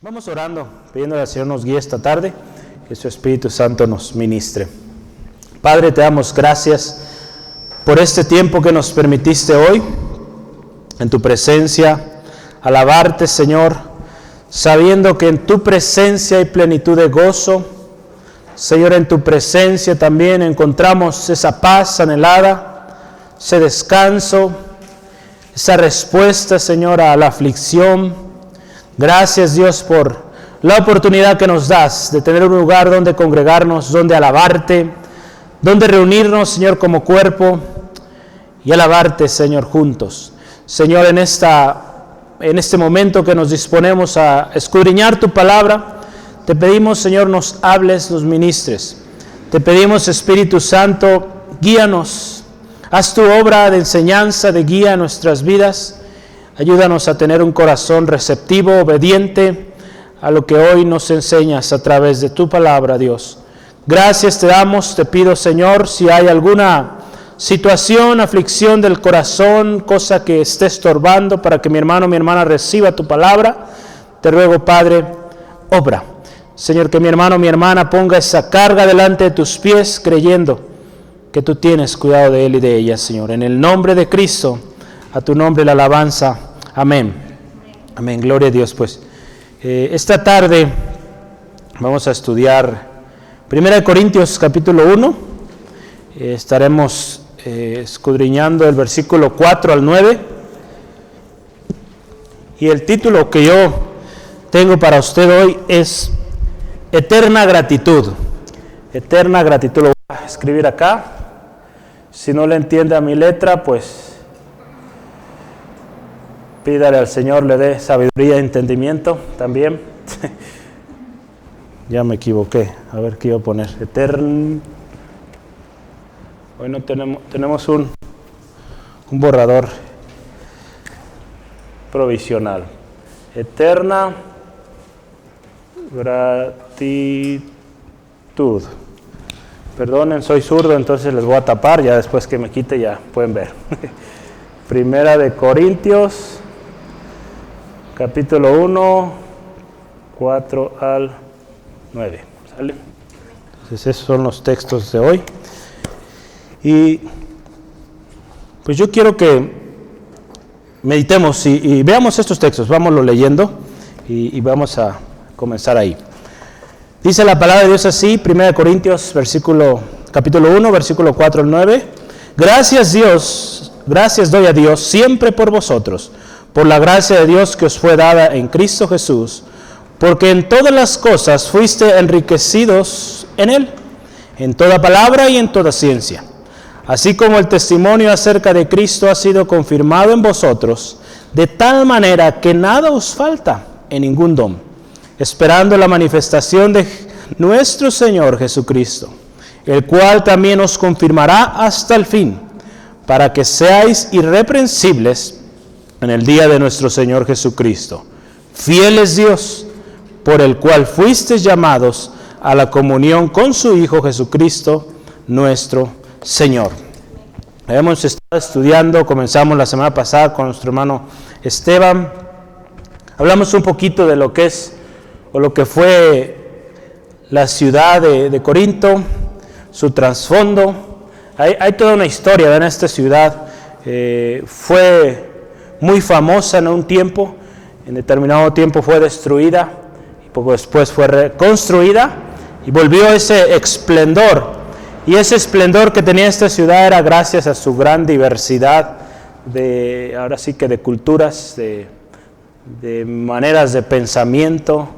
Vamos orando, pidiendo al Señor nos guíe esta tarde, que su Espíritu Santo nos ministre. Padre, te damos gracias por este tiempo que nos permitiste hoy, en tu presencia, alabarte, Señor, sabiendo que en tu presencia hay plenitud de gozo. Señor, en tu presencia también encontramos esa paz anhelada, ese descanso, esa respuesta, Señor, a la aflicción. Gracias, Dios, por la oportunidad que nos das de tener un lugar donde congregarnos, donde alabarte, donde reunirnos, Señor, como cuerpo y alabarte, Señor, juntos. Señor, en este momento que nos disponemos a escudriñar tu palabra, te pedimos, Señor, nos hables, nos ministres. Te pedimos, Espíritu Santo, guíanos. Haz tu obra de enseñanza, de guía en nuestras vidas. Ayúdanos a tener un corazón receptivo, obediente a lo que hoy nos enseñas a través de tu palabra, Dios. Gracias te damos, te pido, Señor, si hay alguna situación, aflicción del corazón, cosa que esté estorbando para que mi hermano, mi hermana reciba tu palabra, te ruego, Padre, obra. Señor, que mi hermano, mi hermana ponga esa carga delante de tus pies, creyendo que tú tienes cuidado de él y de ella, Señor. En el nombre de Cristo, a tu nombre la alabanza. Amén. Amén. Gloria a Dios. Pues esta tarde vamos a estudiar 1 Corintios capítulo 1. Estaremos escudriñando el versículo 4 al 9. Y el título que yo tengo para usted hoy es Eterna gratitud. Eterna gratitud. Lo voy a escribir acá. Si no le entiende a mi letra, pues pídale al Señor, le dé sabiduría e entendimiento también. Ya me equivoqué. A ver qué iba a poner. Hoy no tenemos un borrador provisional. Eterna gratitud. Perdonen, soy zurdo, entonces les voy a tapar. Ya después que me quite ya pueden ver. Primera de Corintios capítulo 1, 4 al 9. ¿Sale? Entonces esos son los textos de hoy. Y pues yo quiero que meditemos y veamos estos textos. Vámonos leyendo y vamos a comenzar ahí. Dice la palabra de Dios así, 1 Corintios capítulo 1, versículo 4 al 9. Gracias doy a Dios siempre por vosotros, por la gracia de Dios que os fue dada en Cristo Jesús, porque en todas las cosas fuiste enriquecidos en Él, en toda palabra y en toda ciencia, así como el testimonio acerca de Cristo ha sido confirmado en vosotros, de tal manera que nada os falta en ningún don, esperando la manifestación de nuestro Señor Jesucristo, el cual también os confirmará hasta el fin, para que seáis irreprensibles en el día de nuestro Señor Jesucristo. Fiel es Dios, por el cual fuisteis llamados a la comunión con su Hijo Jesucristo, nuestro Señor. Hemos estado estudiando, comenzamos la semana pasada con nuestro hermano Esteban. Hablamos un poquito de lo que es, o lo que fue la ciudad de Corinto, su trasfondo. Hay toda una historia en esta ciudad. Fue muy famosa en un tiempo, en determinado tiempo fue destruida, y poco después fue reconstruida, y volvió ese esplendor. Y ese esplendor que tenía esta ciudad era gracias a su gran diversidad de culturas, de maneras de pensamiento,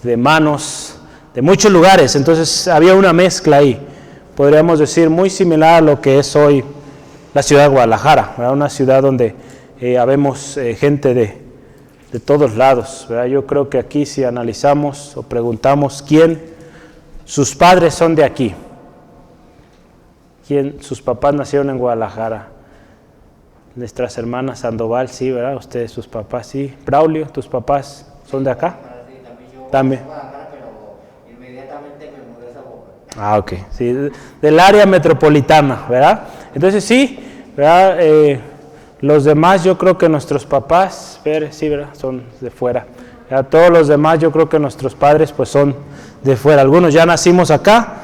de manos, de muchos lugares. Entonces había una mezcla ahí, podríamos decir muy similar a lo que es hoy la ciudad de Guadalajara, ¿verdad? Una ciudad donde habemos gente de todos lados, ¿verdad? Yo creo que aquí, si analizamos o preguntamos sus padres son de aquí, sus papás nacieron en Guadalajara, nuestras hermanas Sandoval, sí, ¿verdad? Ustedes, sus papás, sí. Braulio, ¿tus papás son de acá? Sí, también yo también. De Guadalajara, pero inmediatamente me mudé a Zapopan. Ah, ok, sí, del área metropolitana, ¿verdad? Entonces sí, ¿verdad? Los demás, yo creo que nuestros papás, sí, ¿verdad? Son de fuera. Ya todos los demás, yo creo que nuestros padres pues son de fuera. Algunos ya nacimos acá,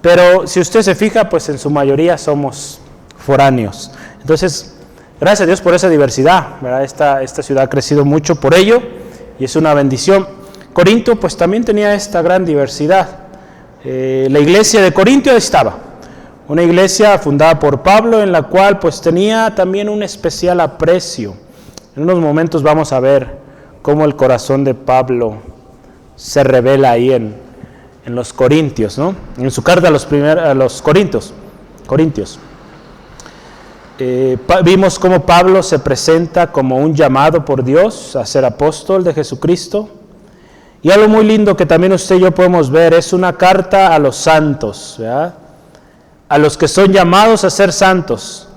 pero si usted se fija, pues en su mayoría somos foráneos. Entonces, gracias a Dios por esa diversidad, ¿verdad? Esta ciudad ha crecido mucho por ello y es una bendición. Corinto pues también tenía esta gran diversidad. La iglesia de Corinto estaba, una iglesia fundada por Pablo, en la cual pues tenía también un especial aprecio. En unos momentos vamos a ver cómo el corazón de Pablo se revela ahí en los Corintios, ¿no? En su carta a los Corintios. Vimos cómo Pablo se presenta como un llamado por Dios a ser apóstol de Jesucristo. Y algo muy lindo que también usted y yo podemos ver es una carta a los santos, ¿verdad? A los que son llamados a ser santos.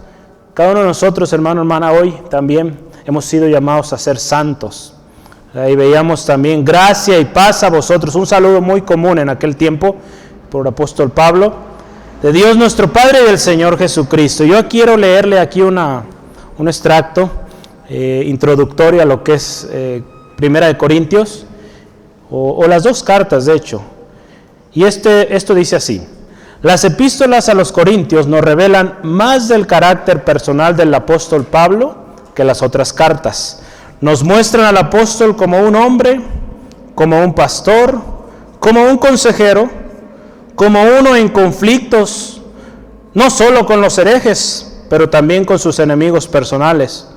Cada uno de nosotros, hermano, hermana, hoy también hemos sido llamados a ser santos. Ahí veíamos también gracia y paz a vosotros, un saludo muy común en aquel tiempo por el apóstol Pablo, de Dios nuestro Padre y del Señor Jesucristo. Yo quiero leerle aquí un extracto introductorio a lo que es Primera de Corintios, o las dos cartas de hecho, y esto dice así: las epístolas a los Corintios nos revelan más del carácter personal del apóstol Pablo que las otras cartas. Nos muestran al apóstol como un hombre, como un pastor, como un consejero, como uno en conflictos, no solo con los herejes, pero también con sus enemigos personales.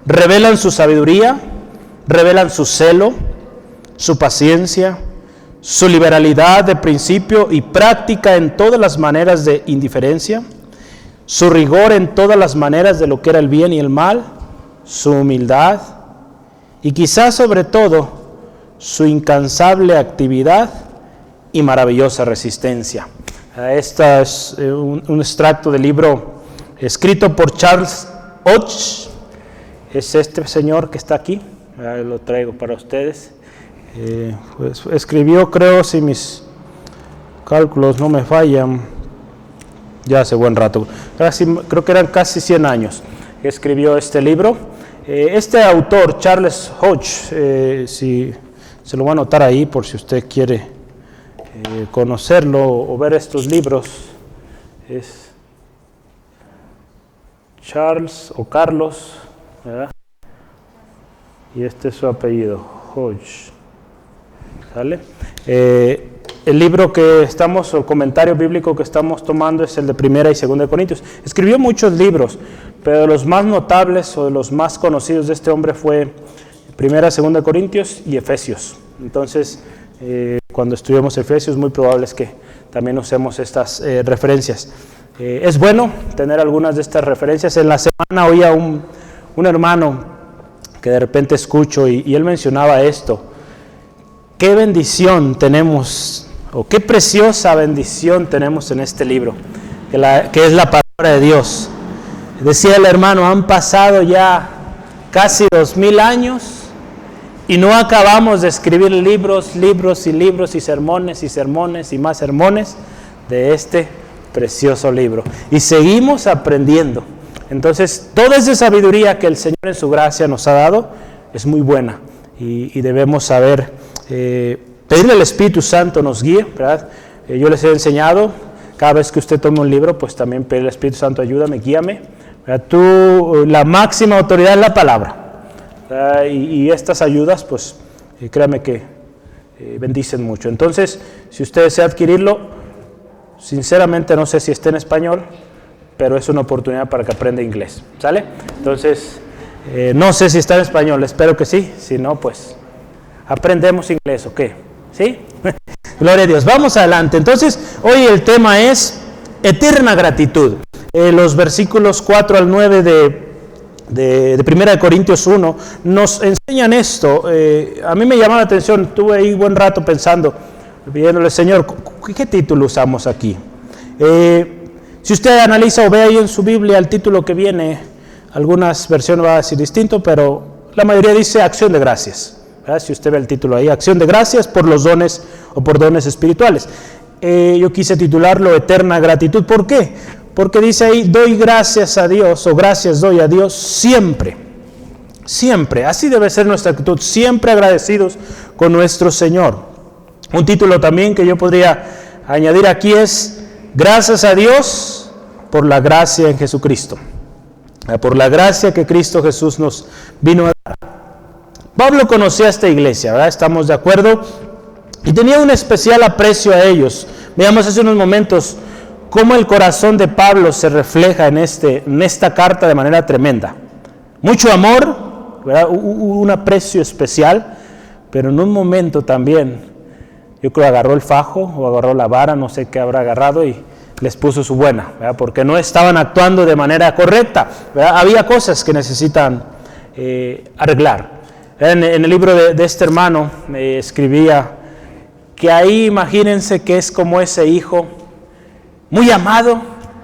Revelan su sabiduría, revelan su celo, su paciencia, su liberalidad de principio y práctica en todas las maneras de indiferencia, su rigor en todas las maneras de lo que era el bien y el mal, su humildad y quizás sobre todo su incansable actividad y maravillosa resistencia. Este es un extracto del libro escrito por Charles Hodge. Es este señor que está aquí, lo traigo para ustedes. Pues escribió, creo, si mis cálculos no me fallan, ya hace buen rato, creo que eran casi 100 años que escribió este libro. Este autor, Charles Hodge, si se lo voy a anotar ahí por si usted quiere conocerlo o ver estos libros, es Charles o Carlos, ¿verdad? Y este es su apellido, Hodge. ¿Sale? El libro que estamos, o el comentario bíblico que estamos tomando es el de Primera y Segunda de Corintios. Escribió muchos libros, pero de los más notables o de los más conocidos de este hombre fue Primera, Segunda de Corintios y Efesios. Entonces, cuando estudiamos Efesios, muy probable es que también usemos estas referencias. Es bueno tener algunas de estas referencias. En la semana oía un hermano que de repente escucho y él mencionaba esto. Qué bendición tenemos, o qué preciosa bendición tenemos en este libro, que es la palabra de Dios. Decía el hermano, han pasado ya casi 2000 años y no acabamos de escribir libros y sermones y más sermones de este precioso libro. Y seguimos aprendiendo. Entonces, toda esa sabiduría que el Señor en su gracia nos ha dado es muy buena y debemos saber pedirle al Espíritu Santo nos guíe, ¿verdad? Yo les he enseñado, cada vez que usted tome un libro, pues también pedirle al Espíritu Santo, ayúdame, guíame, ¿verdad? La máxima autoridad es la palabra, ¿verdad? Y estas ayudas, pues créame que bendicen mucho. Entonces, si usted desea adquirirlo, sinceramente no sé si está en español, pero es una oportunidad para que aprenda inglés, ¿sale? Entonces, no sé si está en español, espero que sí, si no, pues aprendemos inglés, ¿o qué? ¿Sí? Gloria a Dios. Vamos adelante. Entonces, hoy el tema es eterna gratitud. Los versículos 4 al 9 de 1 Corintios 1 nos enseñan esto. A mí me llamó la atención, estuve ahí buen rato pensando, pidiéndole, Señor, ¿qué título usamos aquí? Si usted analiza o ve ahí en su Biblia el título que viene, algunas versiones van a decir distinto, pero la mayoría dice acción de gracias. Si usted ve el título ahí, acción de gracias por los dones o por dones espirituales. Yo quise titularlo eterna gratitud. ¿Por qué? Porque dice ahí, doy gracias a Dios, o gracias doy a Dios siempre. Siempre, así debe ser nuestra actitud, siempre agradecidos con nuestro Señor. Un título también que yo podría añadir aquí es: gracias a Dios por la gracia en Jesucristo. Por la gracia que Cristo Jesús nos vino a dar. Pablo conocía esta iglesia, ¿verdad? Estamos de acuerdo. Y tenía un especial aprecio a ellos. Veamos hace unos momentos cómo el corazón de Pablo se refleja en esta carta de manera tremenda. Mucho amor, ¿verdad? Un aprecio especial, pero en un momento también, yo creo agarró el fajo o agarró la vara, no sé qué habrá agarrado, y les puso su buena, ¿verdad? Porque no estaban actuando de manera correcta, ¿verdad? Había cosas que necesitan arreglar. En el libro de este hermano escribía que ahí imagínense que es como ese hijo muy amado,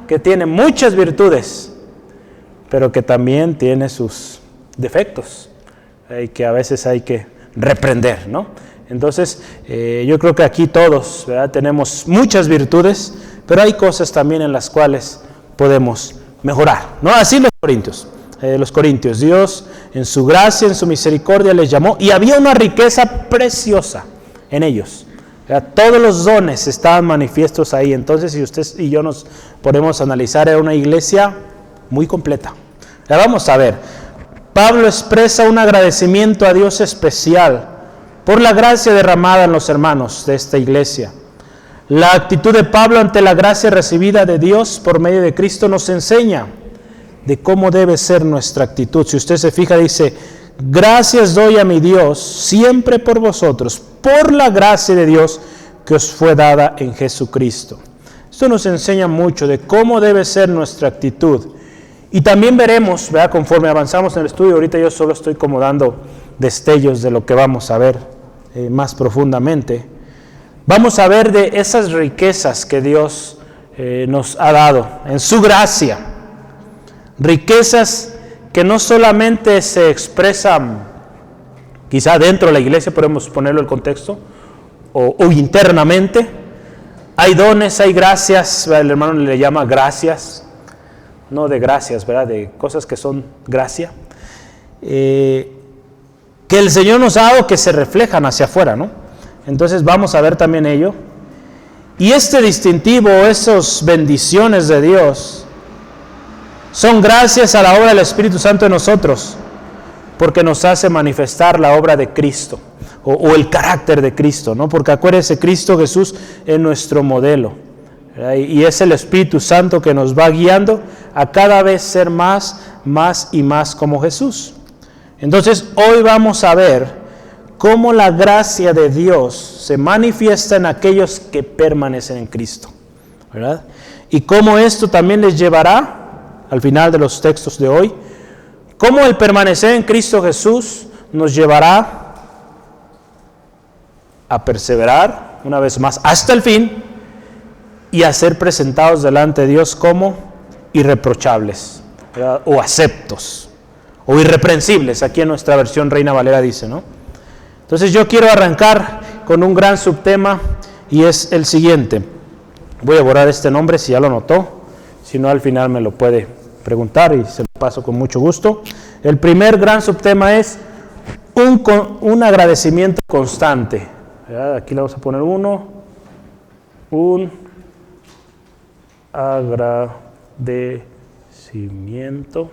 que tiene muchas virtudes, pero que también tiene sus defectos, y que a veces hay que reprender, ¿no? Entonces, yo creo que aquí todos, ¿verdad?, tenemos muchas virtudes, pero hay cosas también en las cuales podemos mejorar, ¿no? Así los corintios, Dios en su gracia, en su misericordia les llamó, y había una riqueza preciosa en ellos. Todos los dones estaban manifiestos ahí. Entonces, si usted y yo nos ponemos a analizar, era una iglesia muy completa. Vamos a ver, Pablo expresa un agradecimiento a Dios especial por la gracia derramada en los hermanos de esta iglesia. La actitud de Pablo ante la gracia recibida de Dios por medio de Cristo nos enseña de cómo debe ser nuestra actitud. Si usted se fija, dice: gracias doy a mi Dios siempre por vosotros, por la gracia de Dios que os fue dada en Jesucristo. Esto nos enseña mucho de cómo debe ser nuestra actitud. Y también veremos, ¿verdad?, conforme avanzamos en el estudio, ahorita yo solo estoy como dando destellos de lo que vamos a ver más profundamente. Vamos a ver de esas riquezas que Dios nos ha dado en su gracia. Riquezas que no solamente se expresan quizá dentro de la iglesia, podemos ponerlo en contexto, o internamente. Hay dones, hay gracias, ¿verdad? El hermano le llama gracias, no de gracias, ¿verdad?, de cosas que son gracia, que el Señor nos ha dado, que se reflejan hacia afuera, ¿no? Entonces vamos a ver también ello. Y este distintivo, esas bendiciones de Dios, son gracias a la obra del Espíritu Santo en nosotros, porque nos hace manifestar la obra de Cristo, o el carácter de Cristo, ¿no? Porque acuérdense, Cristo Jesús es nuestro modelo, ¿verdad? Y es el Espíritu Santo que nos va guiando a cada vez ser más y más como Jesús. Entonces, hoy vamos a ver cómo la gracia de Dios se manifiesta en aquellos que permanecen en Cristo, ¿verdad? Y cómo esto también les llevará, al final de los textos de hoy, cómo el permanecer en Cristo Jesús nos llevará a perseverar, una vez más, hasta el fin, y a ser presentados delante de Dios como irreprochables, ¿verdad?, o aceptos, o irreprensibles, aquí en nuestra versión Reina Valera dice, ¿no? Entonces yo quiero arrancar con un gran subtema, y es el siguiente. Voy a borrar este nombre si ya lo notó, si no al final me lo puede preguntar y se lo paso con mucho gusto. El primer gran subtema es un agradecimiento constante. ¿Verdad? Aquí le vamos a poner un agradecimiento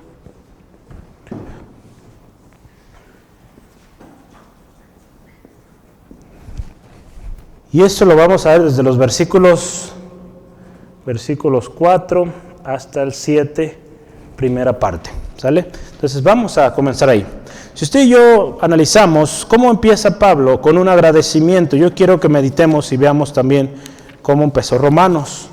y esto lo vamos a ver desde los versículos 4 hasta el 7, primera parte, ¿sale? Entonces vamos a comenzar ahí. Si usted y yo analizamos cómo empieza Pablo con un agradecimiento, yo quiero que meditemos y veamos también cómo empezó Romanos.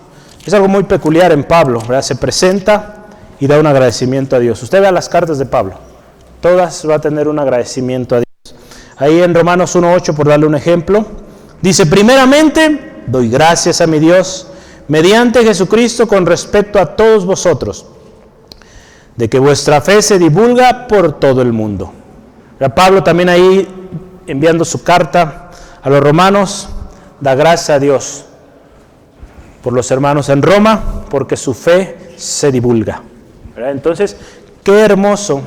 Es algo muy peculiar en Pablo, ¿verdad? Se presenta y da un agradecimiento a Dios. Usted vea las cartas de Pablo, todas va a tener un agradecimiento a Dios. Ahí en Romanos 1:8, por darle un ejemplo, dice: primeramente, doy gracias a mi Dios mediante Jesucristo con respecto a todos vosotros, de que vuestra fe se divulga por todo el mundo. Pablo también ahí, enviando su carta a los romanos, da gracias a Dios por los hermanos en Roma, porque su fe se divulga. ¿Verdad? Entonces, qué hermoso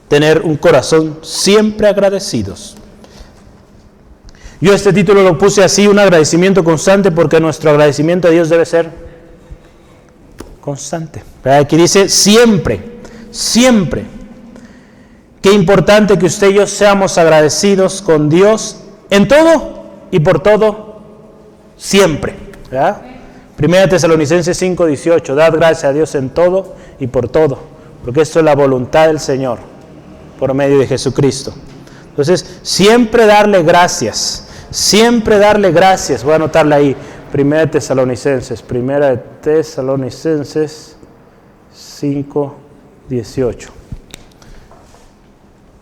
tener un corazón siempre agradecidos. Yo este título lo puse así, un agradecimiento constante, porque nuestro agradecimiento a Dios debe ser constante. Aquí dice siempre, siempre. Qué importante que usted y yo seamos agradecidos con Dios en todo y por todo, siempre. ¿Verdad? 1 Tesalonicenses 5:18, dad gracias a Dios en todo y por todo, porque esto es la voluntad del Señor, por medio de Jesucristo. Entonces, siempre darle gracias. Siempre darle gracias. Voy a anotarla ahí. 1 Tesalonicenses 5:18.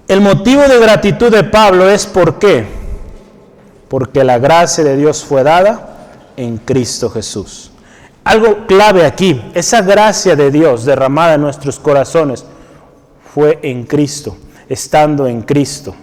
El motivo de gratitud de Pablo es ¿por qué? Porque la gracia de Dios fue dada en Cristo Jesús. Algo clave aquí, esa gracia de Dios derramada en nuestros corazones fue en Cristo, estando en Cristo.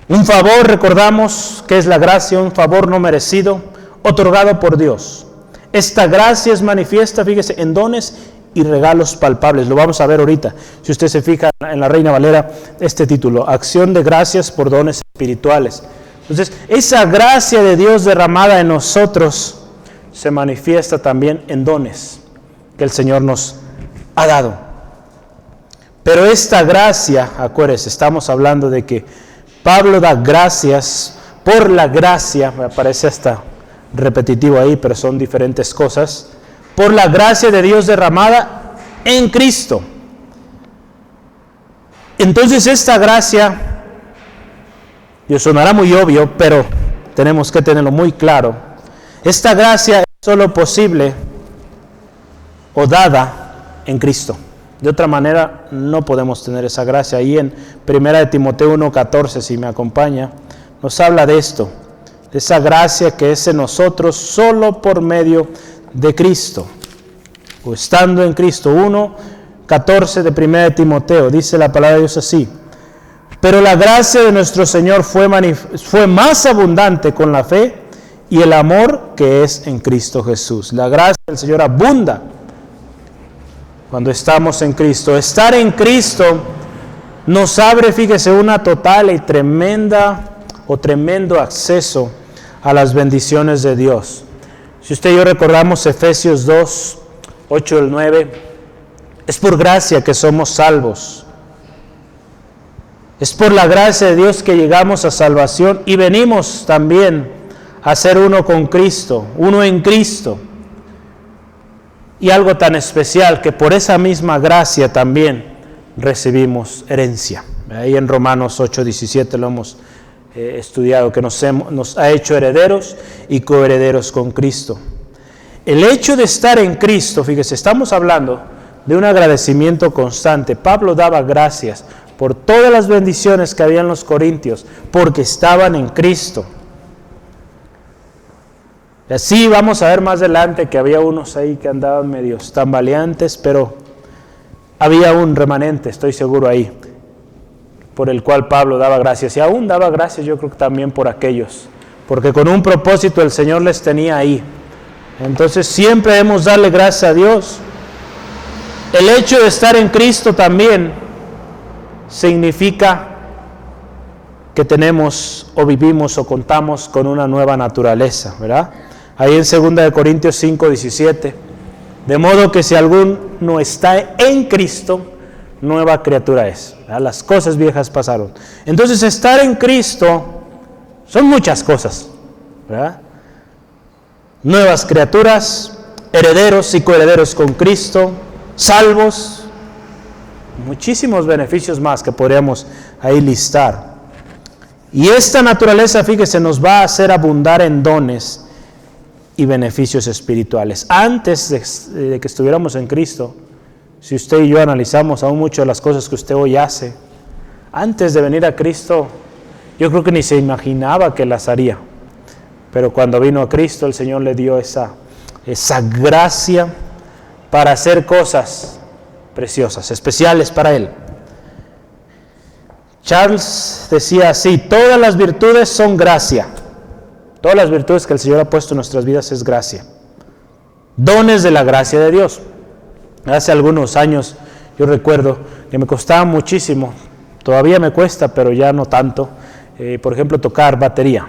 Un favor, recordamos que es la gracia, un favor no merecido, otorgado por Dios. Esta gracia es manifiesta, fíjese, en dones y regalos palpables. Lo vamos a ver ahorita. Si usted se fija en la Reina Valera, este título, acción de gracias por dones espirituales. Entonces, esa gracia de Dios derramada en nosotros se manifiesta también en dones que el Señor nos ha dado. Pero esta gracia, acuérdense, estamos hablando de que Pablo da gracias por la gracia, me parece hasta repetitivo ahí, pero son diferentes cosas, por la gracia de Dios derramada en Cristo. Entonces esta gracia, y sonará muy obvio, pero tenemos que tenerlo muy claro, esta gracia es solo posible o dada en Cristo. De otra manera, no podemos tener esa gracia. Ahí en 1 Timoteo 1:14, si me acompaña, nos habla de esto, de esa gracia que es en nosotros solo por medio de Cristo, o estando en Cristo. 1:14 de 1 Timoteo, dice la palabra de Dios así: pero la gracia de nuestro Señor fue más abundante con la fe y el amor que es en Cristo Jesús. La gracia del Señor abunda cuando estamos en Cristo. Estar en Cristo nos abre, fíjese, una total y tremendo acceso a las bendiciones de Dios. Si usted y yo recordamos Efesios 2:8-9, es por gracia que somos salvos. Es por la gracia de Dios que llegamos a salvación y venimos también a ser uno con Cristo, uno en Cristo. Y algo tan especial que por esa misma gracia también recibimos herencia. Ahí en Romanos 8:17 lo hemos estudiado, que nos ha hecho herederos y coherederos con Cristo. El hecho de estar en Cristo, fíjese, estamos hablando de un agradecimiento constante. Pablo daba gracias por todas las bendiciones que había en los corintios, porque estaban en Cristo. Y así vamos a ver más adelante que había unos ahí que andaban medios tambaleantes, pero había un remanente, estoy seguro ahí, por el cual Pablo daba gracias. Y aún daba gracias, yo creo que también por aquellos, porque con un propósito el Señor les tenía ahí. Entonces siempre debemos darle gracias a Dios. El hecho de estar en Cristo también significa que tenemos o vivimos o contamos con una nueva naturaleza, ¿verdad? Ahí en 2 Corintios 5:17, de modo que si alguno está en Cristo, nueva criatura es, ¿verdad? Las cosas viejas pasaron. Entonces estar en Cristo son muchas cosas, ¿verdad? Nuevas criaturas, herederos y coherederos con Cristo, salvos, muchísimos beneficios más que podríamos ahí listar. Y esta naturaleza, fíjese, nos va a hacer abundar en dones y beneficios espirituales. Antes de que estuviéramos en Cristo, si usted y yo analizamos aún mucho de las cosas que usted hoy hace, antes de venir a Cristo, yo creo que ni se imaginaba que las haría. Pero cuando vino a Cristo, el Señor le dio esa gracia para hacer cosas preciosas, especiales para Él. Charles decía así: todas las virtudes son gracia. Todas las virtudes que el Señor ha puesto en nuestras vidas es gracia. Dones de la gracia de Dios. Hace algunos años Yo recuerdo que me costaba muchísimo, todavía me cuesta, pero ya no tanto, por ejemplo, tocar batería.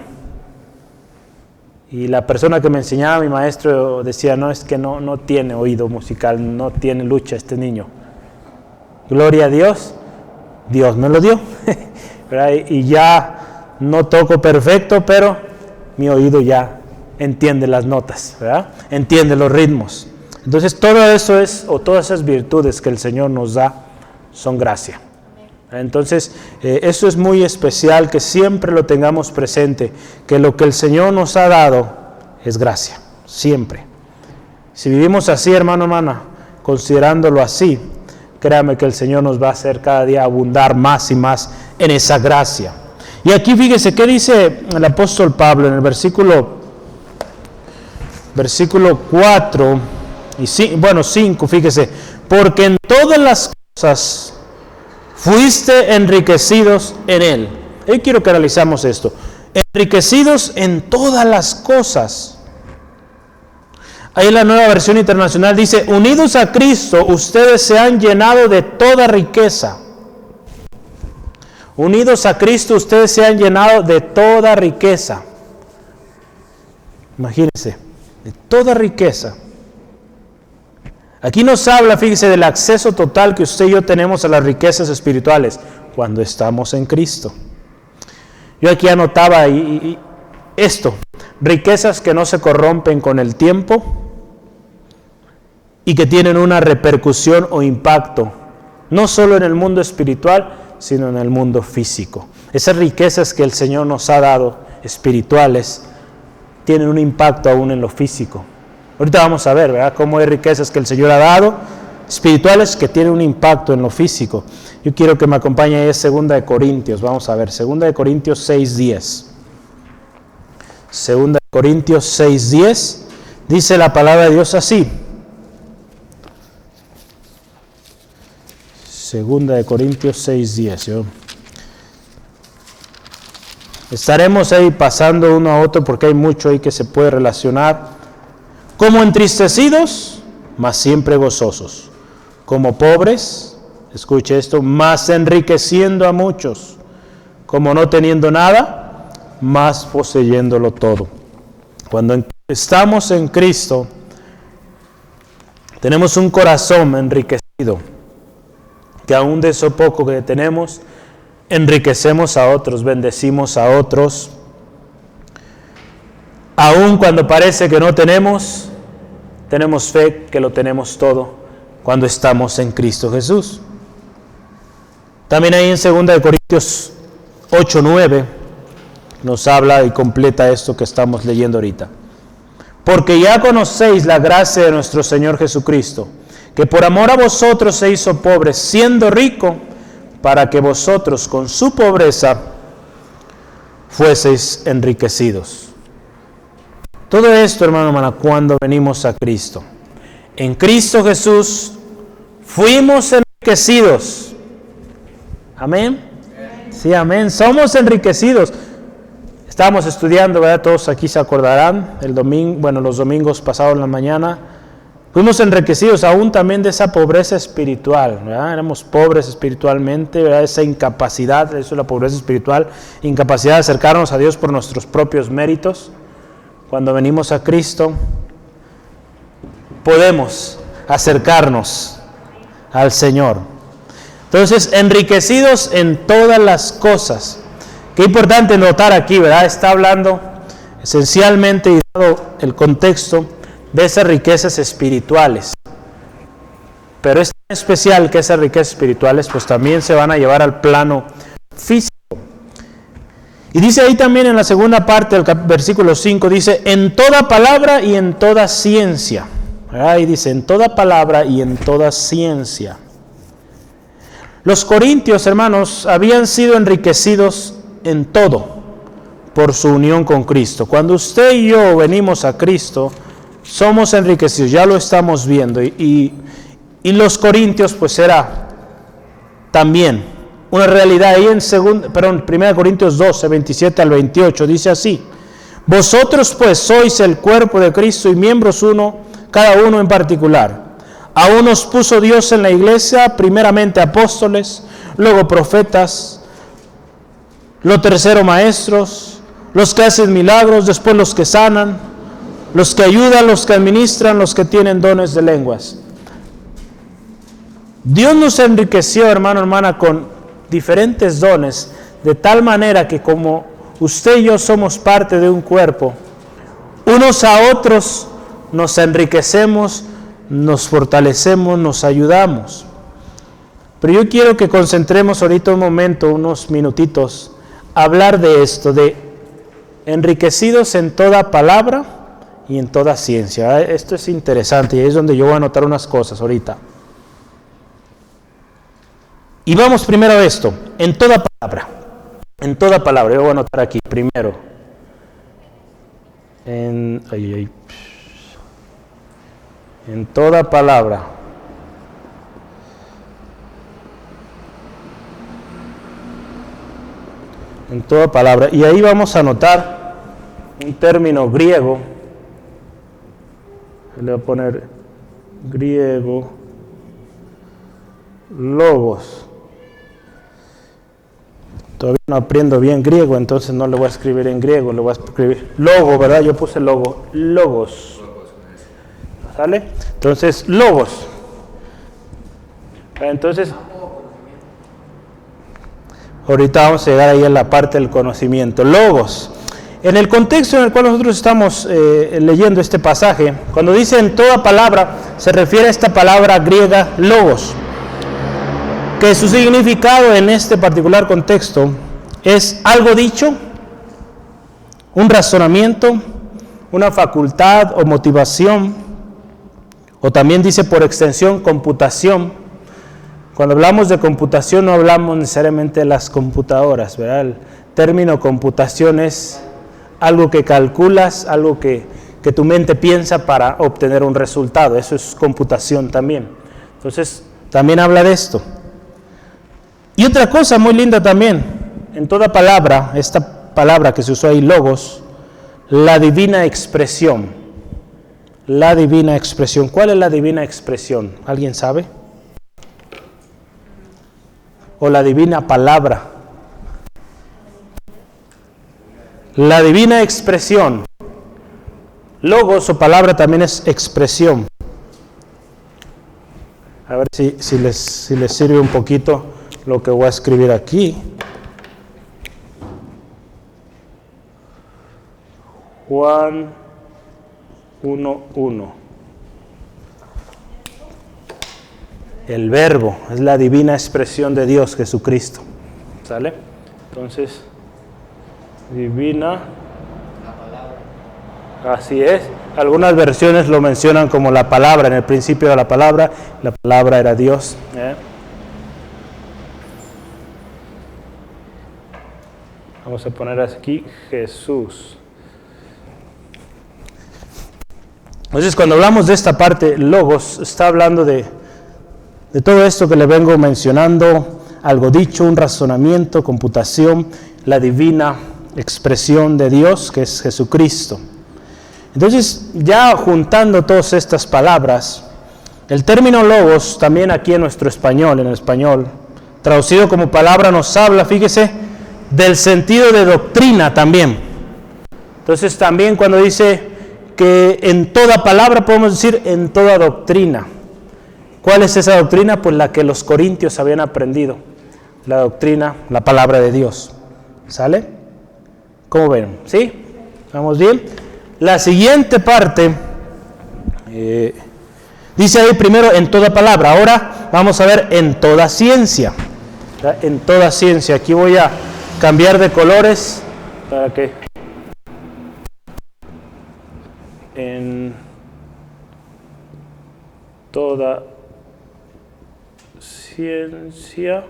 Y la persona que me enseñaba, mi maestro, decía, no, es que no tiene oído musical, no tiene lucha este niño. Gloria a Dios, Dios me lo dio. Y ya no toco perfecto, pero mi oído ya entiende las notas, ¿verdad? Entiende los ritmos. Entonces todo eso todas esas virtudes que el Señor nos da son gracia. Entonces eso es muy especial, que siempre lo tengamos presente, que lo que el Señor nos ha dado es gracia, siempre. Si vivimos así, hermano, hermana, considerándolo así, créame que el Señor nos va a hacer cada día abundar más y más en esa gracia. Y aquí fíjese, ¿qué dice el apóstol Pablo en el versículo 4 y 5? Fíjese, porque en todas las cosas fuiste enriquecidos en Él. Yo quiero que analizamos esto. Enriquecidos en todas las cosas. Ahí en la Nueva Versión Internacional dice, unidos a Cristo, ustedes se han llenado de toda riqueza. Unidos a Cristo, ustedes se han llenado de toda riqueza. Imagínense, de toda riqueza. Aquí nos habla, fíjese, del acceso total que usted y yo tenemos a las riquezas espirituales cuando estamos en Cristo. Yo aquí anotaba esto, riquezas que no se corrompen con el tiempo y que tienen una repercusión o impacto, no solo en el mundo espiritual, sino en el mundo físico. Esas riquezas que el Señor nos ha dado, espirituales, tienen un impacto aún en lo físico. Ahorita vamos a ver, ¿verdad?, cómo hay riquezas que el Señor ha dado, espirituales, que tienen un impacto en lo físico. Yo quiero que me acompañe ahí, 2 de Corintios, vamos a ver, 2 de Corintios 6:10. 2 de Corintios 6:10, dice la palabra de Dios así. 2 de Corintios 6:10. Estaremos ahí pasando uno a otro porque hay mucho ahí que se puede relacionar. Como entristecidos, mas siempre gozosos. Como pobres, escuche esto, mas enriqueciendo a muchos. Como no teniendo nada, mas poseyéndolo todo. Cuando estamos en Cristo, tenemos un corazón enriquecido, que aún de eso poco que tenemos, enriquecemos a otros, bendecimos a otros. Aún cuando parece que no tenemos fe que lo tenemos todo cuando estamos en Cristo Jesús. También ahí en 2 de Corintios 8:9 nos habla y completa esto que estamos leyendo ahorita. Porque ya conocéis la gracia de nuestro Señor Jesucristo, que por amor a vosotros se hizo pobre, siendo rico, para que vosotros con su pobreza fueseis enriquecidos. Todo esto, hermano, hermana, cuando venimos a Cristo. En Cristo Jesús fuimos enriquecidos. Amén. Sí, amén. Somos enriquecidos. Estábamos estudiando, ¿verdad? Todos aquí se acordarán, los domingos pasados en la mañana. Fuimos enriquecidos aún también de esa pobreza espiritual, ¿verdad? Éramos pobres espiritualmente, ¿verdad? Esa incapacidad, eso es la pobreza espiritual, incapacidad de acercarnos a Dios por nuestros propios méritos. Cuando venimos a Cristo, podemos acercarnos al Señor. Entonces, enriquecidos en todas las cosas. Qué importante notar aquí, ¿verdad? Está hablando esencialmente, y dado el contexto, de esas riquezas espirituales. Pero es tan especial que esas riquezas espirituales pues también se van a llevar al plano físico. Y dice ahí también en la segunda parte del versículo 5, dice, en toda palabra y en toda ciencia. Ahí dice, en toda palabra y en toda ciencia. Los corintios, hermanos, habían sido enriquecidos en todo por su unión con Cristo. Cuando usted y yo venimos a Cristo, somos enriquecidos, ya lo estamos viendo. Y los corintios, pues era también una realidad. Ahí en 1 Corintios 12, 27 al 28, dice así: vosotros pues sois el cuerpo de Cristo y miembros cada uno en particular. A unos puso Dios en la iglesia, primeramente apóstoles, luego profetas, lo tercero maestros, los que hacen milagros, después los que sanan, los que ayudan, los que administran, los que tienen dones de lenguas. Dios nos enriqueció, hermano, hermana, con diferentes dones, de tal manera que como usted y yo somos parte de un cuerpo, unos a otros nos enriquecemos, nos fortalecemos, nos ayudamos. Pero yo quiero que concentremos ahorita un momento, unos minutitos, a hablar de esto, de enriquecidos en toda palabra y en toda ciencia. Esto es interesante y es donde yo voy a anotar unas cosas ahorita. Y vamos primero a esto, en toda palabra. En toda palabra, yo voy a anotar aquí primero. En toda palabra. En toda palabra. Y ahí vamos a anotar un término griego. Le voy a poner griego, logos. Todavía no aprendo bien griego, entonces no le voy a escribir en griego, le voy a escribir logo, ¿verdad? Yo puse logo, logos. ¿Sale? Entonces, logos. Entonces, ahorita vamos a llegar ahí a la parte del conocimiento. Logos. En el contexto en el cual nosotros estamos leyendo este pasaje, cuando dice en toda palabra, se refiere a esta palabra griega logos, que su significado en este particular contexto es algo dicho, un razonamiento, una facultad o motivación, o también dice por extensión computación. Cuando hablamos de computación no hablamos necesariamente de las computadoras, ¿verdad? El término computación es algo que calculas, algo que tu mente piensa para obtener un resultado. Eso es computación también. Entonces, también habla de esto. Y otra cosa muy linda también, en toda palabra, esta palabra que se usó ahí, logos, la divina expresión. La divina expresión. ¿Cuál es la divina expresión? ¿Alguien sabe? O la divina palabra. La divina expresión. Logos o palabra también es expresión. A ver si les sirve un poquito lo que voy a escribir aquí. Juan 1:1. El verbo es la divina expresión de Dios, Jesucristo. ¿Sale? Entonces, divina. La palabra. Así es. Algunas versiones lo mencionan como la palabra. En el principio era la palabra era Dios. Vamos a poner aquí Jesús. Entonces, cuando hablamos de esta parte, logos, está hablando de todo esto que le vengo mencionando, algo dicho, un razonamiento, computación, la divina expresión de Dios, que es Jesucristo. Entonces, ya juntando todas estas palabras, el término logos, también aquí en nuestro español, en el español, traducido como palabra, nos habla, fíjese, del sentido de doctrina también. Entonces, también cuando dice que en toda palabra, podemos decir en toda doctrina. ¿Cuál es esa doctrina? Pues la que los corintios habían aprendido. La doctrina, la palabra de Dios. ¿Sale? ¿Cómo ven? ¿Sí? ¿Vamos bien? La siguiente parte, dice ahí primero en toda palabra. Ahora vamos a ver en toda ciencia. ¿Verdad? En toda ciencia. Aquí voy a cambiar de colores para que... En toda ciencia,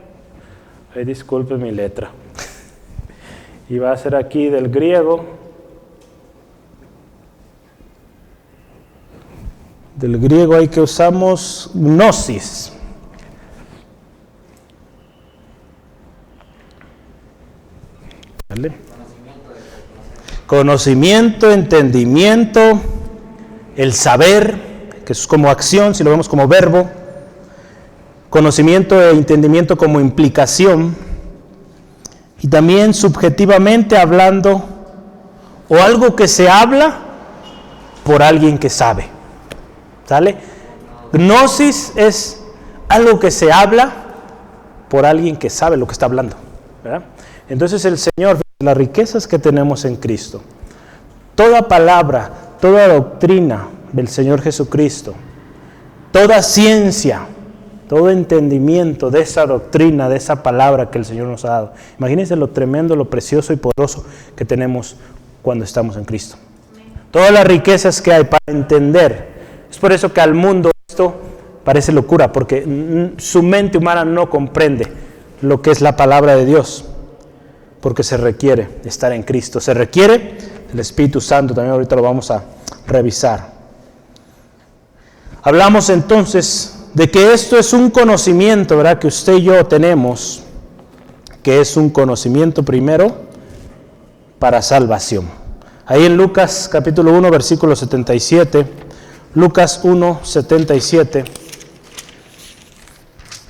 disculpe mi letra, y va a ser aquí del griego, ahí que usamos gnosis. ¿Vale? Conocimiento, entendimiento, el saber, que es como acción, si lo vemos como verbo, conocimiento e entendimiento como implicación, y también subjetivamente hablando, o algo que se habla por alguien que sabe. ¿Sale? Gnosis es algo que se habla por alguien que sabe lo que está hablando, ¿verdad? Entonces el Señor, las riquezas que tenemos en Cristo, toda palabra, toda doctrina del Señor Jesucristo, toda ciencia, todo entendimiento de esa doctrina, de esa palabra que el Señor nos ha dado. Imagínense lo tremendo, lo precioso y poderoso que tenemos cuando estamos en Cristo. Todas las riquezas que hay para entender. Es por eso que al mundo esto parece locura, porque su mente humana no comprende lo que es la palabra de Dios, porque se requiere estar en Cristo, se requiere el Espíritu Santo, también ahorita lo vamos a revisar. Hablamos entonces de que esto es un conocimiento, ¿verdad?, que usted y yo tenemos, que es un conocimiento primero para salvación. Ahí en Lucas capítulo 1, versículo 77, Lucas 1, 77,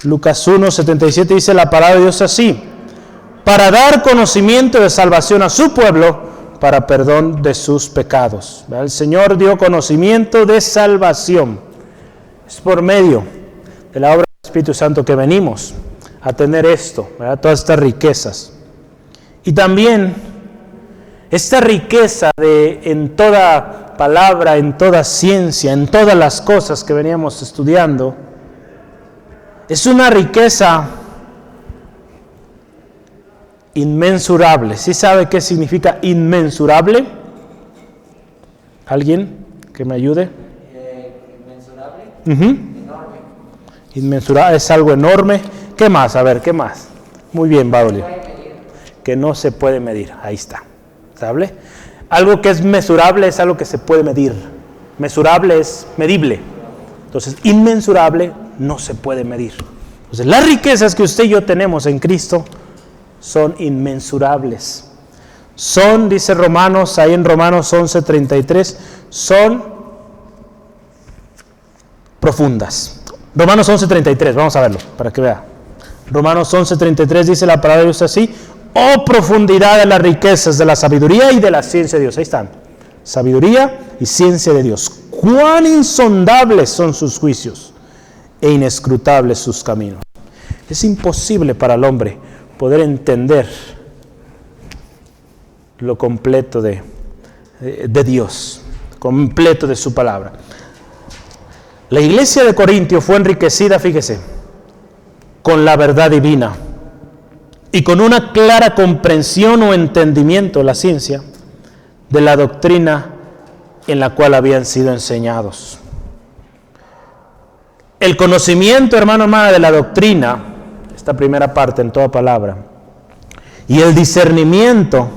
Lucas 1, 77 dice la palabra de Dios así: para dar conocimiento de salvación a su pueblo, para perdón de sus pecados. ¿Verdad? El Señor dio conocimiento de salvación. Es por medio de la obra del Espíritu Santo que venimos a tener esto, ¿verdad?, todas estas riquezas. Y también esta riqueza en toda palabra, en toda ciencia, en todas las cosas que veníamos estudiando, es una riqueza inmensurable. ¿Sí sabe qué significa inmensurable? ¿Alguien que me ayude? Inmensurable. Enorme. Inmensurable, es algo enorme. ¿Qué más? A ver, ¿qué más? Muy bien, Baudolio. Que no se puede medir. Ahí está. ¿Sabe? Algo que es mesurable es algo que se puede medir. Mesurable es medible. Entonces, inmensurable no se puede medir. Entonces, las riquezas que usted y yo tenemos en Cristo son inmensurables. Son, dice Romanos, ahí en Romanos 11:33, son profundas. Romanos 11:33, vamos a verlo para que vea. Romanos 11:33 dice la palabra de Dios así: oh profundidad de las riquezas de la sabiduría y de la ciencia de Dios. Ahí están, sabiduría y ciencia de Dios. Cuán insondables son sus juicios e inescrutables sus caminos. Es imposible para el hombre poder entender lo completo de Dios, completo de su palabra. La iglesia de Corintio fue enriquecida, fíjese, con la verdad divina y con una clara comprensión o entendimiento de la ciencia de la doctrina en la cual habían sido enseñados. El conocimiento, hermano, hermana, de la doctrina, esta primera parte en toda palabra, y el discernimiento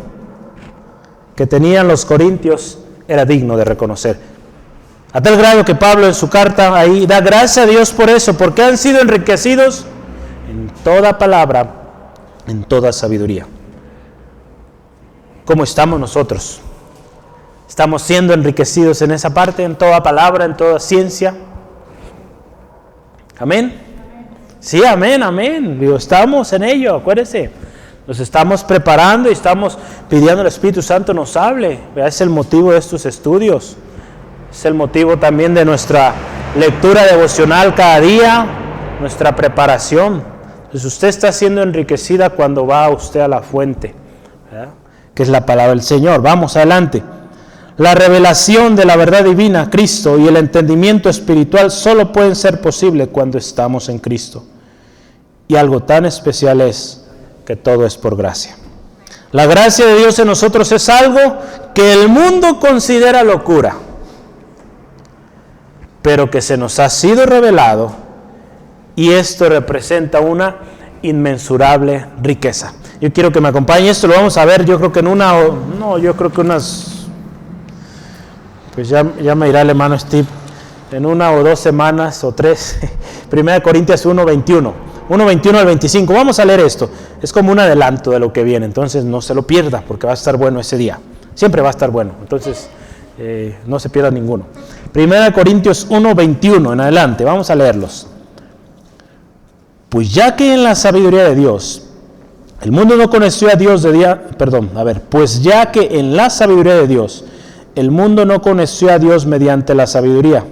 que tenían los corintios era digno de reconocer. A tal grado que Pablo en su carta ahí da gracias a Dios por eso, porque han sido enriquecidos en toda palabra, en toda sabiduría. ¿Cómo estamos nosotros? ¿Estamos siendo enriquecidos en esa parte, en toda palabra, en toda ciencia? ¿Amén? Sí, amén, amén. Digo, estamos en ello, acuérdense. Nos estamos preparando y estamos pidiendo al Espíritu Santo nos hable. Es el motivo de estos estudios. Es el motivo también de nuestra lectura devocional cada día, nuestra preparación. Entonces usted está siendo enriquecida cuando va usted a la fuente, ¿verdad?, que es la palabra del Señor. Vamos adelante. La revelación de la verdad divina, Cristo, y el entendimiento espiritual solo pueden ser posibles cuando estamos en Cristo. Y algo tan especial es que todo es por gracia. La gracia de Dios en nosotros es algo que el mundo considera locura, pero que se nos ha sido revelado, y esto representa una inmensurable riqueza. Yo quiero que me acompañe, esto lo vamos a ver, yo creo que pues ya me dirá el hermano Steve, en 1 o 2 semanas o 3, 1 Corintios 1:21 al 25, vamos a leer esto, es como un adelanto de lo que viene, entonces no se lo pierda, porque va a estar bueno ese día, siempre va a estar bueno, entonces no se pierda ninguno. 1 Corintios 1:21 en adelante, vamos a leerlos. Pues ya que en la sabiduría de Dios, el mundo no conoció a Dios pues ya que en la sabiduría de Dios, el mundo no conoció a Dios mediante la sabiduría,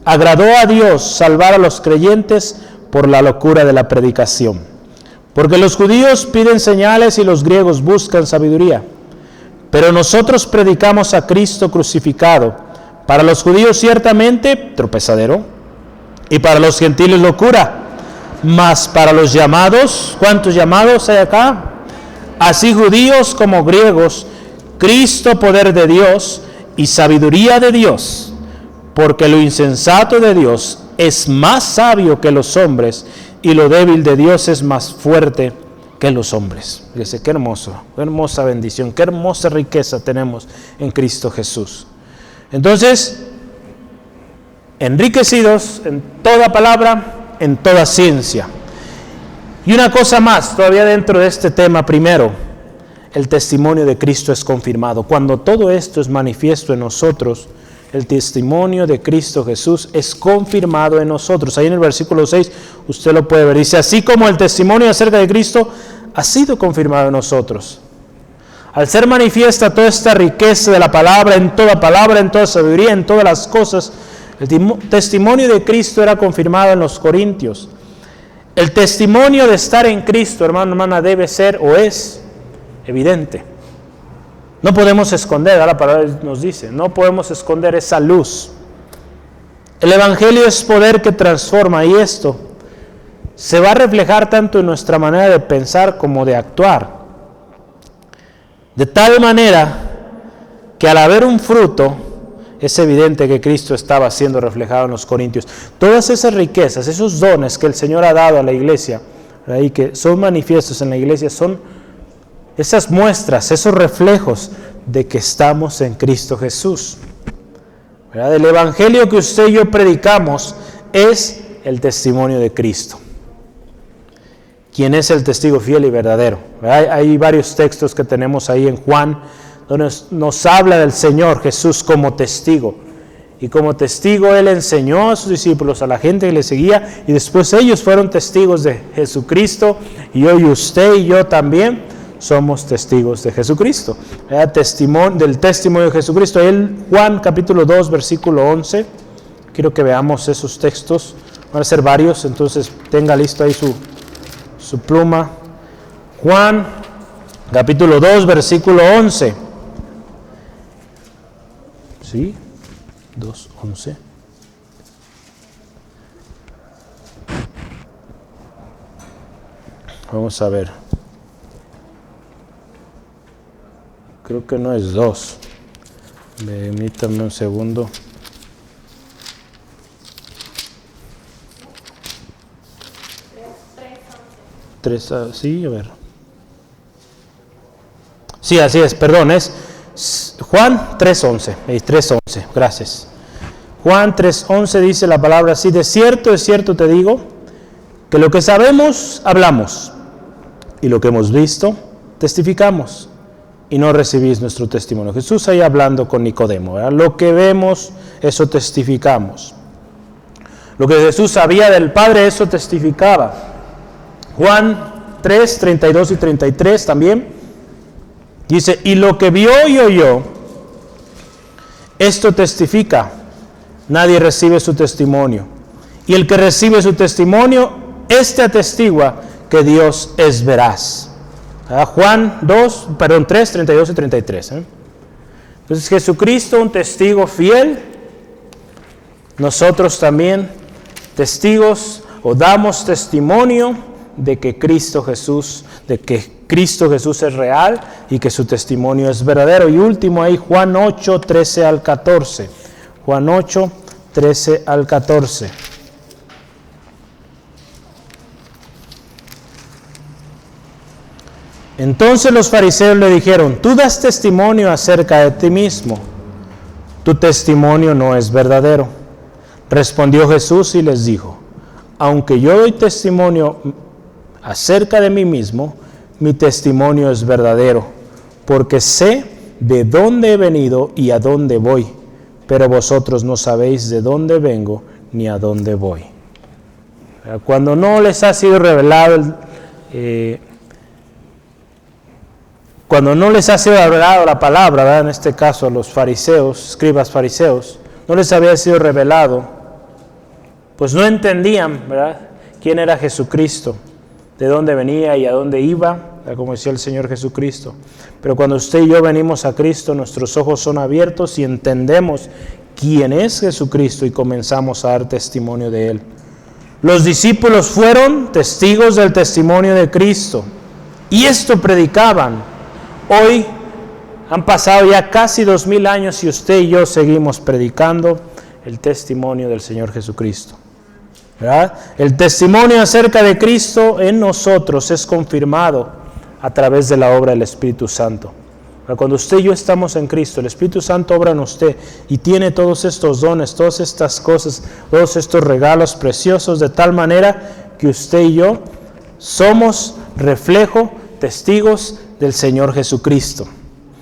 agradó a Dios salvar a los creyentes por la locura de la predicación. Porque los judíos piden señales y los griegos buscan sabiduría. Pero nosotros predicamos a Cristo crucificado, para los judíos ciertamente tropezadero, y para los gentiles locura, mas para los llamados, ¿cuántos llamados hay acá? Así judíos como griegos, Cristo poder de Dios y sabiduría de Dios, porque lo insensato de Dios es más sabio que los hombres, y lo débil de Dios es más fuerte que los hombres. Fíjese, qué hermoso, qué hermosa bendición, qué hermosa riqueza tenemos en Cristo Jesús. Entonces, enriquecidos en toda palabra, en toda ciencia. Y una cosa más, todavía dentro de este tema, primero, el testimonio de Cristo es confirmado. Cuando todo esto es manifiesto en nosotros, el testimonio de Cristo Jesús es confirmado en nosotros. Ahí en el versículo 6 usted lo puede ver. Dice, así como el testimonio acerca de Cristo ha sido confirmado en nosotros. Al ser manifiesta toda esta riqueza de la palabra, en toda sabiduría, en todas las cosas, el testimonio de Cristo era confirmado en los Corintios. El testimonio de estar en Cristo, hermano, hermana, debe ser o es evidente. No podemos esconder, la palabra nos dice, no podemos esconder esa luz. El Evangelio es poder que transforma, y esto se va a reflejar tanto en nuestra manera de pensar como de actuar. De tal manera que al haber un fruto, es evidente que Cristo estaba siendo reflejado en los Corintios. Todas esas riquezas, esos dones que el Señor ha dado a la iglesia, y que son manifiestos en la iglesia, son esas muestras, esos reflejos de que estamos en Cristo Jesús. ¿Verdad? El evangelio que usted y yo predicamos es el testimonio de Cristo. ¿Quién es el testigo fiel y verdadero? ¿Verdad? Hay varios textos que tenemos ahí en Juan, donde nos habla del Señor Jesús como testigo. Y como testigo Él enseñó a sus discípulos, a la gente que le seguía, y después ellos fueron testigos de Jesucristo, y hoy usted y yo también somos testigos de Jesucristo. Del testimonio de Jesucristo. Ahí Juan capítulo 2, versículo 11. Quiero que veamos esos textos. Van a ser varios, entonces tenga listo ahí su pluma. Juan capítulo 2, versículo 11. ¿Sí? 2:11. Vamos a ver. Creo que no es 2. Permítame un segundo. Sí, a ver. Sí, así es, perdón, es Juan 3:11, 3:11, gracias. Juan 3:11 dice la palabra así: de cierto, es cierto te digo, que lo que sabemos, hablamos, y lo que hemos visto, testificamos, y no recibís nuestro testimonio. Jesús ahí hablando con Nicodemo, ¿verdad? Lo que vemos, eso testificamos. Lo que Jesús sabía del Padre, eso testificaba. Juan 3, 32 y 33 también dice: y lo que vio y oyó, esto testifica, nadie recibe su testimonio. Y el que recibe su testimonio, este atestigua que Dios es veraz. Juan 3, 32 y 33. Entonces Jesucristo, un testigo fiel, nosotros también testigos o damos testimonio de que Cristo Jesús es real y que su testimonio es verdadero. Y último ahí, Juan 8, 13 al 14. Juan 8, 13 al 14. Entonces los fariseos le dijeron: tú das testimonio acerca de ti mismo, tu testimonio no es verdadero. Respondió Jesús y les dijo: aunque yo doy testimonio acerca de mí mismo, mi testimonio es verdadero, porque sé de dónde he venido y a dónde voy, pero vosotros no sabéis de dónde vengo ni a dónde voy. Cuando no les ha sido revelado cuando no les ha sido revelado la palabra, ¿verdad? En este caso a los fariseos, escribas fariseos, no les había sido revelado, pues no entendían, ¿verdad?, quién era Jesucristo, de dónde venía y a dónde iba, como decía el Señor Jesucristo. Pero cuando usted y yo venimos a Cristo, nuestros ojos son abiertos y entendemos quién es Jesucristo y comenzamos a dar testimonio de Él. Los discípulos fueron testigos del testimonio de Cristo y esto predicaban. Hoy han pasado ya casi 2000 años y usted y yo seguimos predicando el testimonio del Señor Jesucristo, ¿verdad? El testimonio acerca de Cristo en nosotros es confirmado a través de la obra del Espíritu Santo. Cuando usted y yo estamos en Cristo, el Espíritu Santo obra en usted y tiene todos estos dones, todas estas cosas, todos estos regalos preciosos, de tal manera que usted y yo somos reflejo, testigos del Señor Jesucristo.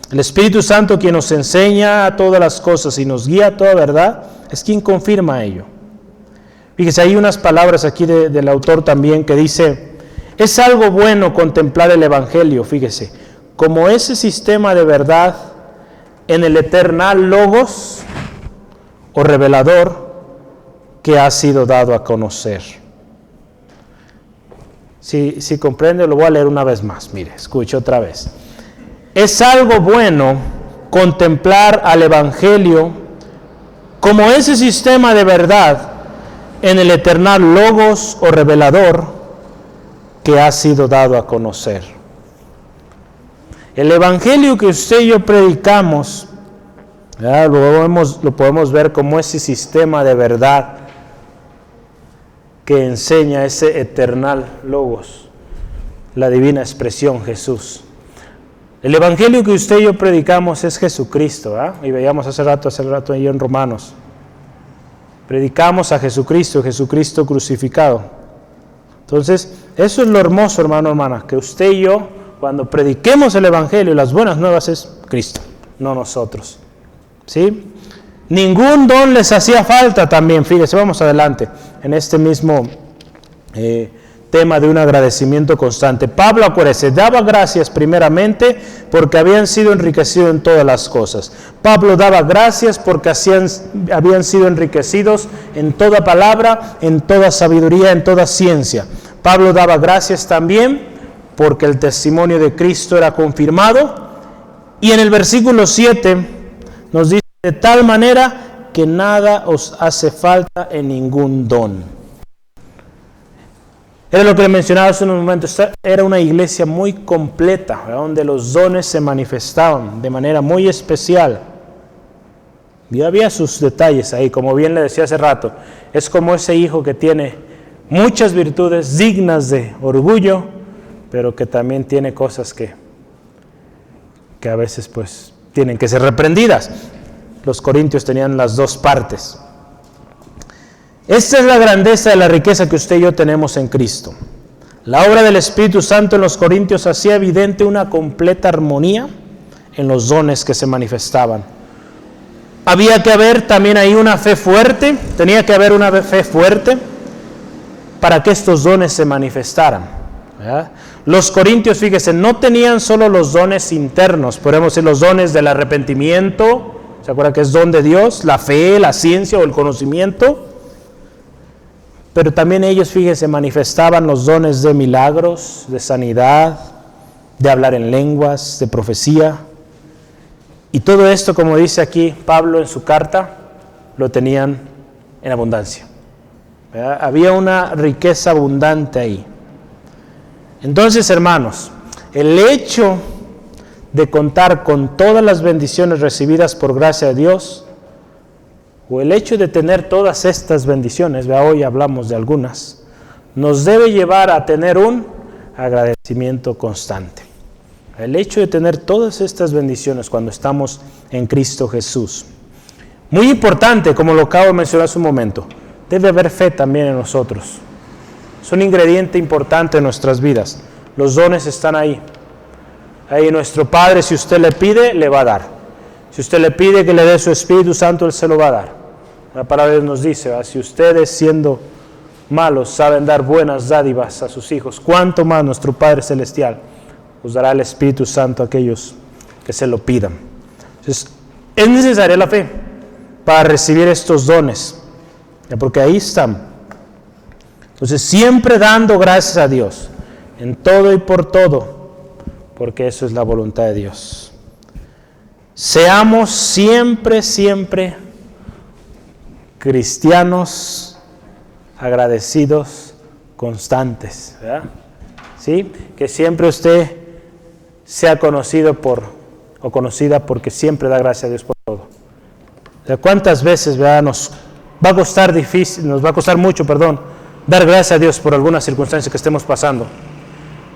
El Espíritu Santo, quien nos enseña a todas las cosas y nos guía a toda verdad, es quien confirma ello. Fíjese, hay unas palabras aquí del autor también que dice: es algo bueno contemplar el Evangelio, fíjese, como ese sistema de verdad en el eternal logos o revelador que ha sido dado a conocer. Si comprende, lo voy a leer una vez más. Mire, escuche otra vez. Es algo bueno contemplar al Evangelio como ese sistema de verdad en el eternal logos o revelador que ha sido dado a conocer. El Evangelio que usted y yo predicamos, lo podemos ver como ese sistema de verdad que enseña ese eternal logos, la divina expresión Jesús. El Evangelio que usted y yo predicamos es Jesucristo, y veíamos hace rato ahí en Romanos. Predicamos a Jesucristo, Jesucristo crucificado. Entonces, eso es lo hermoso, hermano, hermana, que usted y yo, cuando prediquemos el Evangelio, las buenas nuevas es Cristo, no nosotros. ¿Sí? Ningún don les hacía falta también, fíjese, vamos adelante, en este mismo tema de un agradecimiento constante. Pablo, acuérdese, daba gracias primeramente porque habían sido enriquecidos en todas las cosas. Pablo daba gracias porque habían sido enriquecidos en toda palabra, en toda sabiduría, en toda ciencia. Pablo daba gracias también porque el testimonio de Cristo era confirmado. Y en el versículo 7 nos dice: de tal manera que nada os hace falta en ningún don. Era lo que le mencionaba hace unos momentos. Era una iglesia muy completa, ¿verdad?, donde los dones se manifestaban de manera muy especial. Y había sus detalles ahí, como bien le decía hace rato. Es como ese hijo que tiene muchas virtudes dignas de orgullo, pero que también tiene cosas que a veces pues tienen que ser reprendidas. Los corintios tenían las dos partes. Esta es la grandeza de la riqueza que usted y yo tenemos en Cristo. La obra del Espíritu Santo en los corintios hacía evidente una completa armonía en los dones que se manifestaban. Había que haber también ahí una fe fuerte, tenía que haber una fe fuerte para que estos dones se manifestaran, ¿verdad? Los corintios, fíjese, no tenían solo los dones internos, podemos decir los dones del arrepentimiento, ¿se acuerdan que es don de Dios? La fe, la ciencia o el conocimiento. Pero también ellos, fíjese, manifestaban los dones de milagros, de sanidad, de hablar en lenguas, de profecía. Y todo esto, como dice aquí Pablo en su carta, lo tenían en abundancia, ¿verdad? Había una riqueza abundante ahí. Entonces, hermanos, el hecho de contar con todas las bendiciones recibidas por gracia de Dios, o el hecho de tener todas estas bendiciones, hoy hablamos de algunas, nos debe llevar a tener un agradecimiento constante. El hecho de tener todas estas bendiciones cuando estamos en Cristo Jesús. Muy importante, como lo acabo de mencionar hace un momento, debe haber fe también en nosotros. Es un ingrediente importante en nuestras vidas. Los dones están ahí. Ahí nuestro Padre, si usted le pide, le va a dar. Si usted le pide que le dé su Espíritu Santo, Él se lo va a dar. La palabra de Dios nos dice, ¿verdad? Si ustedes siendo malos saben dar buenas dádivas a sus hijos, ¿cuánto más nuestro Padre Celestial os dará el Espíritu Santo a aquellos que se lo pidan? Entonces, es necesaria la fe para recibir estos dones, porque ahí están. Entonces, siempre dando gracias a Dios, en todo y por todo, porque eso es la voluntad de Dios. Seamos siempre cristianos agradecidos, constantes, ¿verdad? ¿Sí? Que siempre usted sea conocido o conocida porque siempre da gracias a Dios por todo. O sea, ¿cuántas veces, ¿verdad? nos va a costar mucho, dar gracias a Dios por alguna circunstancia que estemos pasando?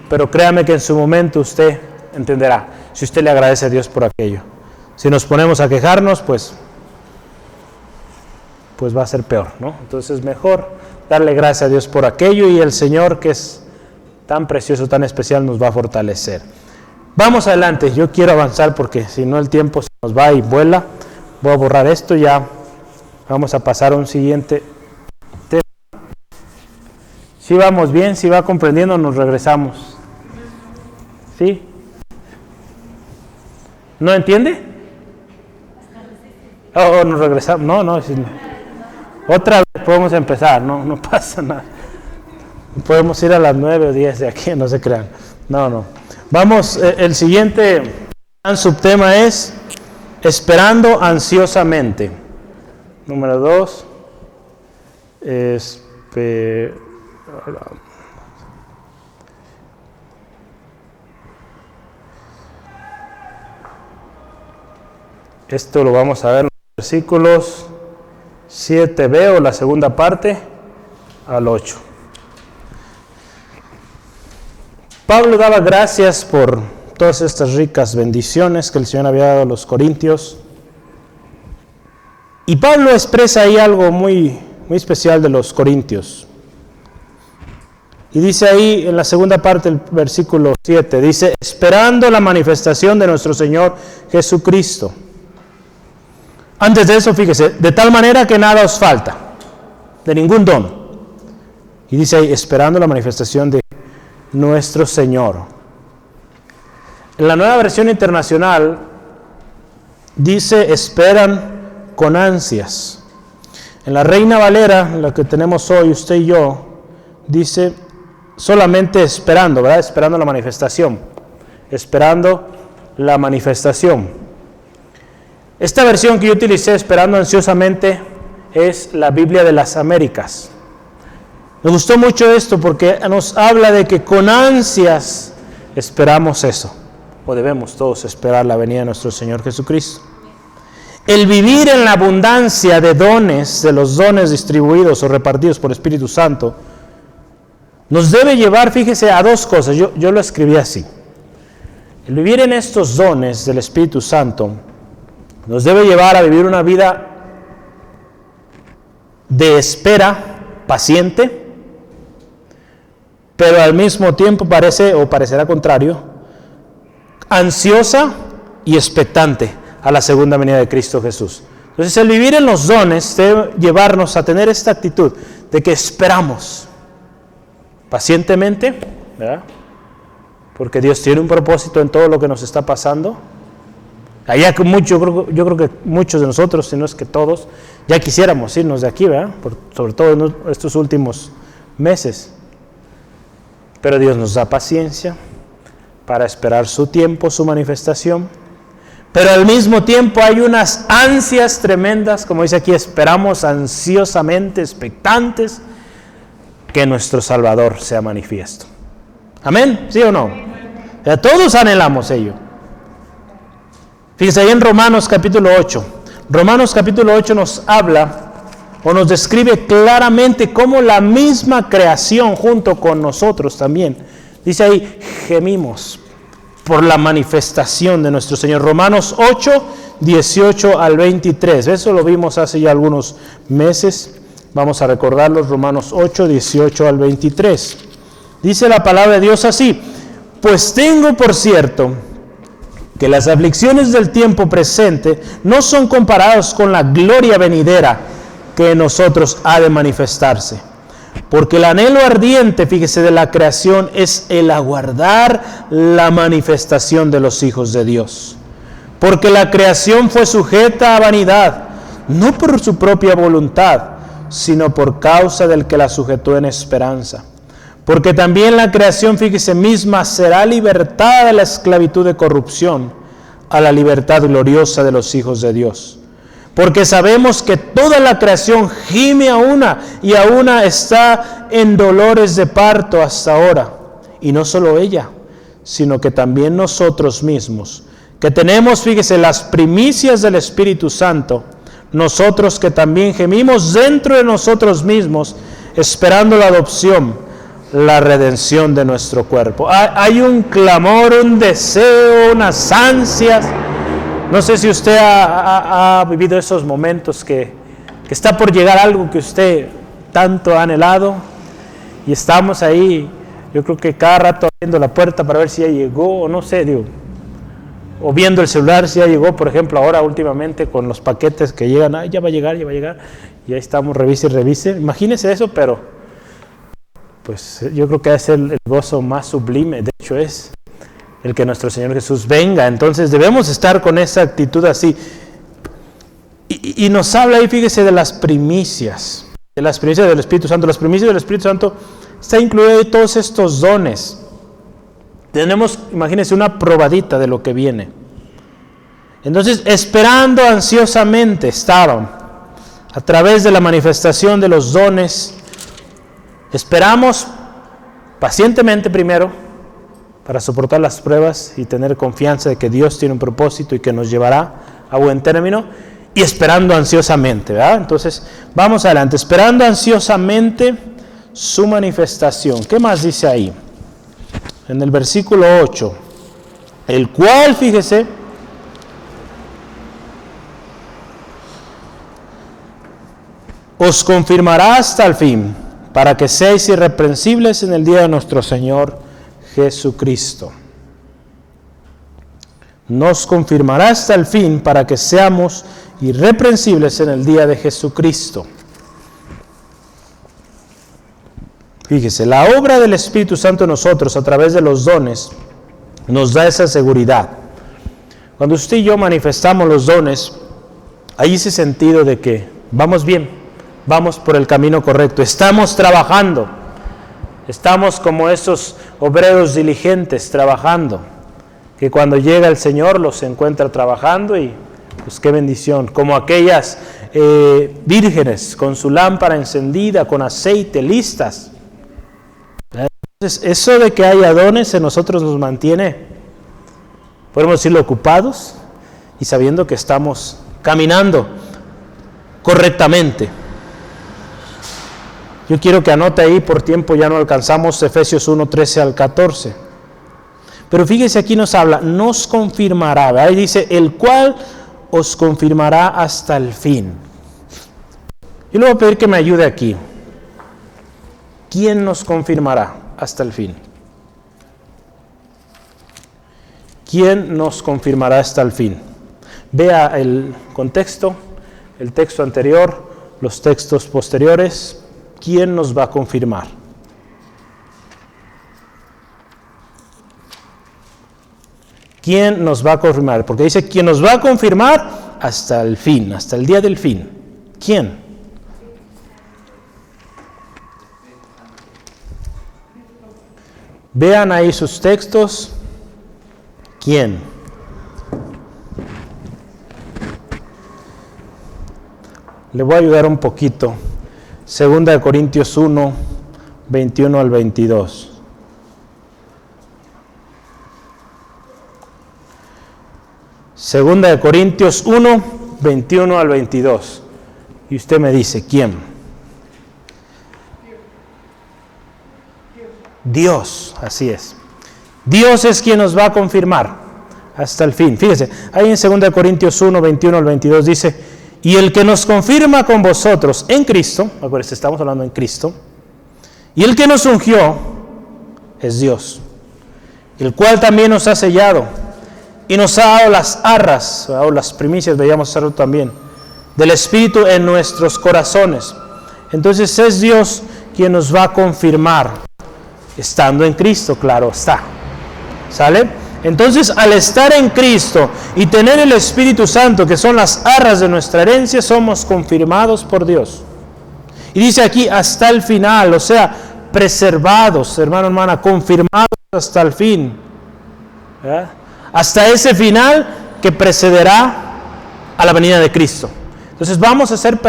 Pero créame que en su momento usted entenderá, si usted le agradece a Dios por aquello. Si nos ponemos a quejarnos, pues va a ser peor, ¿no? Entonces mejor darle gracias a Dios por aquello, y el Señor, que es tan precioso, tan especial, nos va a fortalecer. Vamos adelante, yo quiero avanzar porque si no el tiempo se nos va y vuela. Voy a borrar esto ya. Vamos a pasar a un siguiente tema. Si vamos bien, si va comprendiendo, nos regresamos. ¿Sí? ¿No entiende? Oh, nos regresamos. No. Otra vez podemos empezar, no pasa nada. Podemos ir a las 9 o 10 de aquí, no se crean. No. Vamos, el siguiente subtema es esperando ansiosamente. Número 2. Esto lo vamos a ver en los versículos 7b o la segunda parte al 8. Pablo daba gracias por todas estas ricas bendiciones que el Señor había dado a los corintios. Y Pablo expresa ahí algo muy especial de los corintios. Y dice ahí en la segunda parte del versículo 7, dice, esperando la manifestación de nuestro Señor Jesucristo. Antes de eso, fíjese, de tal manera que nada os falta, de ningún don. Y dice ahí, esperando la manifestación de nuestro Señor. En la Nueva Versión Internacional dice, esperan con ansias. En la Reina Valera, la que tenemos hoy, usted y yo, dice solamente esperando, ¿verdad? Esperando la manifestación. Esperando la manifestación. Esta versión que yo utilicé, esperando ansiosamente, es la Biblia de las Américas. Me gustó mucho esto porque nos habla de que con ansias esperamos eso, o debemos todos esperar la venida de nuestro Señor Jesucristo. El vivir en la abundancia de dones, de los dones distribuidos o repartidos por Espíritu Santo, nos debe llevar, fíjese, a dos cosas. Yo lo escribí así. El vivir en estos dones del Espíritu Santo nos debe llevar a vivir una vida de espera paciente, pero al mismo tiempo parecerá contrario, ansiosa y expectante a la segunda venida de Cristo Jesús. Entonces, el vivir en los dones debe llevarnos a tener esta actitud de que esperamos pacientemente, ¿verdad? Porque Dios tiene un propósito en todo lo que nos está pasando. Allá yo creo que muchos de nosotros, si no es que todos, ya quisiéramos irnos de aquí, ¿verdad? Sobre todo en estos últimos meses. Pero Dios nos da paciencia para esperar su tiempo, su manifestación. Pero al mismo tiempo hay unas ansias tremendas, como dice aquí, esperamos ansiosamente, expectantes, que nuestro Salvador sea manifiesto. ¿Amén? ¿Sí o no? Ya todos anhelamos ello. Fíjense ahí en Romanos capítulo 8. Romanos capítulo 8 nos habla o nos describe claramente cómo la misma creación junto con nosotros también, dice ahí, gemimos por la manifestación de nuestro Señor. Romanos 8, 18 al 23. Eso lo vimos hace ya algunos meses. Vamos a recordarlos. Romanos 8, 18 al 23. Dice la palabra de Dios así: pues tengo por cierto que las aflicciones del tiempo presente no son comparadas con la gloria venidera que en nosotros ha de manifestarse. Porque el anhelo ardiente, fíjese, de la creación es el aguardar la manifestación de los hijos de Dios. Porque la creación fue sujeta a vanidad, no por su propia voluntad, sino por causa del que la sujetó en esperanza. Porque también la creación, fíjese, misma será libertada de la esclavitud de corrupción a la libertad gloriosa de los hijos de Dios. Porque sabemos que toda la creación gime a una y a una está en dolores de parto hasta ahora. Y no solo ella, sino que también nosotros mismos, que tenemos, fíjese, las primicias del Espíritu Santo, nosotros que también gemimos dentro de nosotros mismos, esperando la adopción, la redención de nuestro cuerpo. Hay un clamor, un deseo, unas ansias. No sé si usted ha vivido esos momentos que está por llegar algo que usted tanto ha anhelado y estamos ahí, yo creo que cada rato abriendo la puerta para ver si ya llegó o no sé, digo, o viendo el celular si ya llegó, por ejemplo, ahora últimamente con los paquetes que llegan, ya va a llegar, y ahí estamos, revise y revise. Imagínese eso, pero pues yo creo que es el gozo más sublime, de hecho es el que nuestro Señor Jesús venga. Entonces debemos estar con esa actitud así. Y nos habla ahí, fíjese, de las primicias del Espíritu Santo. Las primicias del Espíritu Santo está incluido en todos estos dones. Tenemos, imagínense, una probadita de lo que viene. Entonces, esperando ansiosamente estaban, a través de la manifestación de los dones, esperamos pacientemente primero para soportar las pruebas y tener confianza de que Dios tiene un propósito y que nos llevará a buen término, y esperando ansiosamente, ¿verdad? Entonces, vamos adelante, esperando ansiosamente su manifestación. ¿Qué más dice ahí? En el versículo 8, el cual, fíjese, os confirmará hasta el fin, para que seáis irreprensibles en el día de nuestro Señor Jesucristo. Nos confirmará hasta el fin para que seamos irreprensibles en el día de Jesucristo. Fíjese, la obra del Espíritu Santo en nosotros a través de los dones nos da esa seguridad. Cuando usted y yo manifestamos los dones, hay ese sentido de que vamos bien, vamos por el camino correcto, estamos trabajando, estamos como esos obreros diligentes trabajando, que cuando llega el Señor los encuentra trabajando y pues qué bendición, como aquellas vírgenes con su lámpara encendida, con aceite, listas. Entonces, eso de que haya dones en nosotros nos mantiene, podemos decirlo, ocupados y sabiendo que estamos caminando correctamente. Yo quiero que anote ahí, por tiempo ya no alcanzamos, Efesios 1, 13 al 14. Pero fíjese, aquí nos habla, nos confirmará, ¿verdad? Ahí dice, el cual os confirmará hasta el fin. Yo le voy a pedir que me ayude aquí. ¿Quién nos confirmará hasta el fin? ¿Quién nos confirmará hasta el fin? Vea el contexto, el texto anterior, los textos posteriores. ¿Quién nos va a confirmar? ¿Quién nos va a confirmar? Porque dice, ¿quién nos va a confirmar hasta el fin, hasta el día del fin? ¿Quién? Vean ahí sus textos. ¿Quién? Le voy a ayudar un poquito. 2 Corintios 1, 21 al 22. Segunda de Corintios 1, 21 al 22. Y usted me dice, ¿quién? Dios, así es. Dios es quien nos va a confirmar hasta el fin. Fíjese, ahí en 2 Corintios 1, 21 al 22 dice, y el que nos confirma con vosotros en Cristo, acuérdense, estamos hablando en Cristo, y el que nos ungió es Dios, el cual también nos ha sellado y nos ha dado las arras, o las primicias, veíamos hacerlo también, del Espíritu en nuestros corazones. Entonces es Dios quien nos va a confirmar, estando en Cristo, claro está. ¿Sale? Entonces, al estar en Cristo y tener el Espíritu Santo, que son las arras de nuestra herencia, somos confirmados por Dios. Y dice aquí, hasta el final, o sea, preservados, hermano, hermana, confirmados hasta el fin. ¿Verdad? Hasta ese final que precederá a la venida de Cristo. Entonces vamos a ser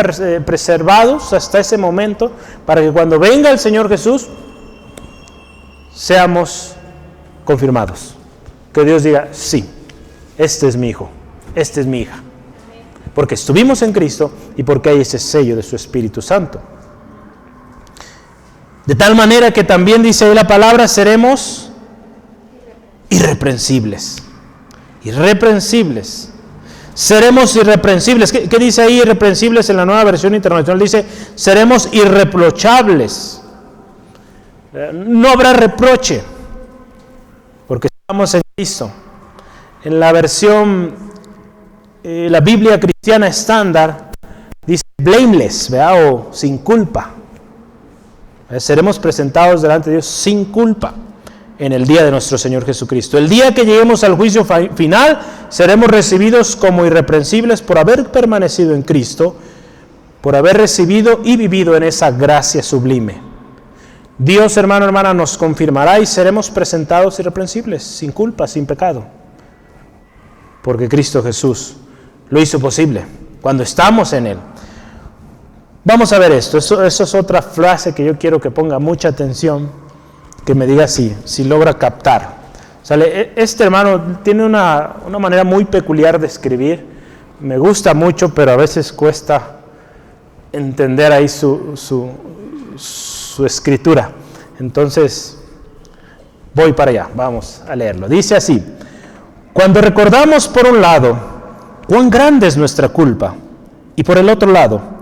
preservados hasta ese momento para que cuando venga el Señor Jesús seamos confirmados. Que Dios diga, sí, este es mi hijo, esta es mi hija. Porque estuvimos en Cristo y porque hay ese sello de su Espíritu Santo. De tal manera que también dice ahí la palabra, seremos irreprensibles. Irreprensibles. Seremos irreprensibles. ¿Qué dice ahí irreprensibles en la Nueva Versión Internacional? Dice, seremos irreprochables. No habrá reproche, porque estamos en Cristo. En la versión, la Biblia cristiana estándar, dice blameless, ¿verdad? O sin culpa. Seremos presentados delante de Dios sin culpa en el día de nuestro Señor Jesucristo. El día que lleguemos al juicio final, seremos recibidos como irreprensibles por haber permanecido en Cristo, por haber recibido y vivido en esa gracia sublime. Dios, hermano, hermana, nos confirmará y seremos presentados irreprensibles, sin culpa, sin pecado. Porque Cristo Jesús lo hizo posible cuando estamos en Él. Vamos a ver esto. Eso es otra frase que yo quiero que ponga mucha atención, que me diga si logra captar. ¿Sale? Este hermano tiene una manera muy peculiar de escribir. Me gusta mucho, pero a veces cuesta entender ahí su escritura. Entonces, voy para allá. Vamos a leerlo. Dice así: cuando recordamos por un lado cuán grande es nuestra culpa, y por el otro lado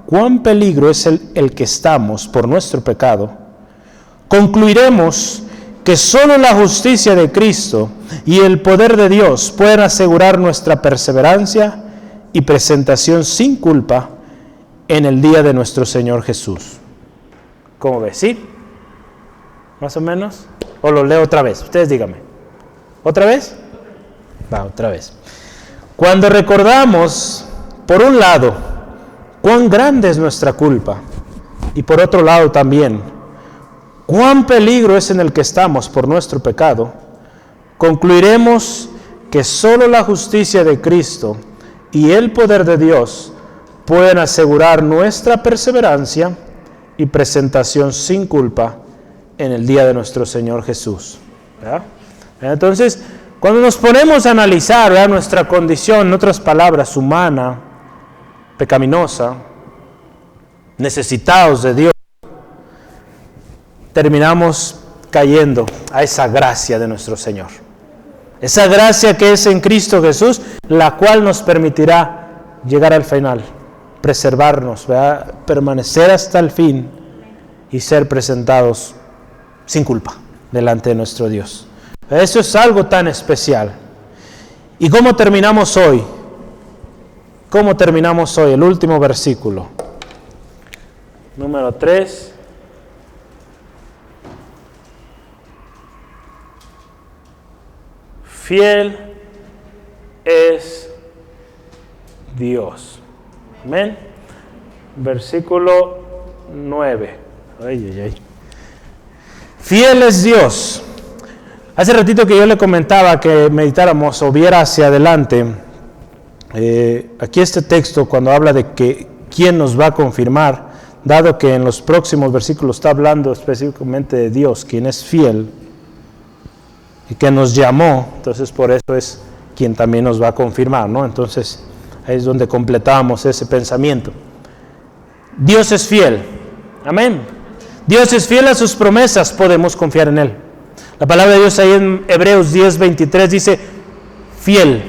cuán peligro es el que estamos por nuestro pecado, concluiremos que solo la justicia de Cristo y el poder de Dios pueden asegurar nuestra perseverancia y presentación sin culpa en el día de nuestro Señor Jesús. ¿Cómo ves? ¿Sí? ¿Más o menos? ¿O lo leo otra vez? Ustedes díganme. ¿Otra vez? Va, otra vez. Cuando recordamos, por un lado, cuán grande es nuestra culpa, y por otro lado también, cuán peligro es en el que estamos por nuestro pecado, concluiremos que solo la justicia de Cristo y el poder de Dios pueden asegurar nuestra perseverancia y presentación sin culpa en el día de nuestro Señor Jesús. ¿Verdad? Entonces, cuando nos ponemos a analizar, ¿verdad?, nuestra condición, en otras palabras, humana, pecaminosa, necesitados de Dios, terminamos cayendo a esa gracia de nuestro Señor. Esa gracia que es en Cristo Jesús, la cual nos permitirá llegar al final, preservarnos, ¿verdad?, permanecer hasta el fin y ser presentados sin culpa delante de nuestro Dios. Eso es algo tan especial. ¿Y cómo terminamos hoy? ¿Cómo terminamos hoy? El último versículo. Número 3. Fiel es Dios. Amén. Versículo 9. Ay, ay, ay. Fiel es Dios. Hace ratito que yo le comentaba que meditáramos o viera hacia adelante. Aquí este texto, cuando habla de que quién nos va a confirmar, dado que en los próximos versículos está hablando específicamente de Dios, quien es fiel y que nos llamó, entonces por eso es quien también nos va a confirmar, ¿no? Entonces ahí es donde completamos ese pensamiento. Dios es fiel, amén. Dios es fiel a sus promesas, podemos confiar en Él. La palabra de Dios ahí en Hebreos 10:23 dice, fiel.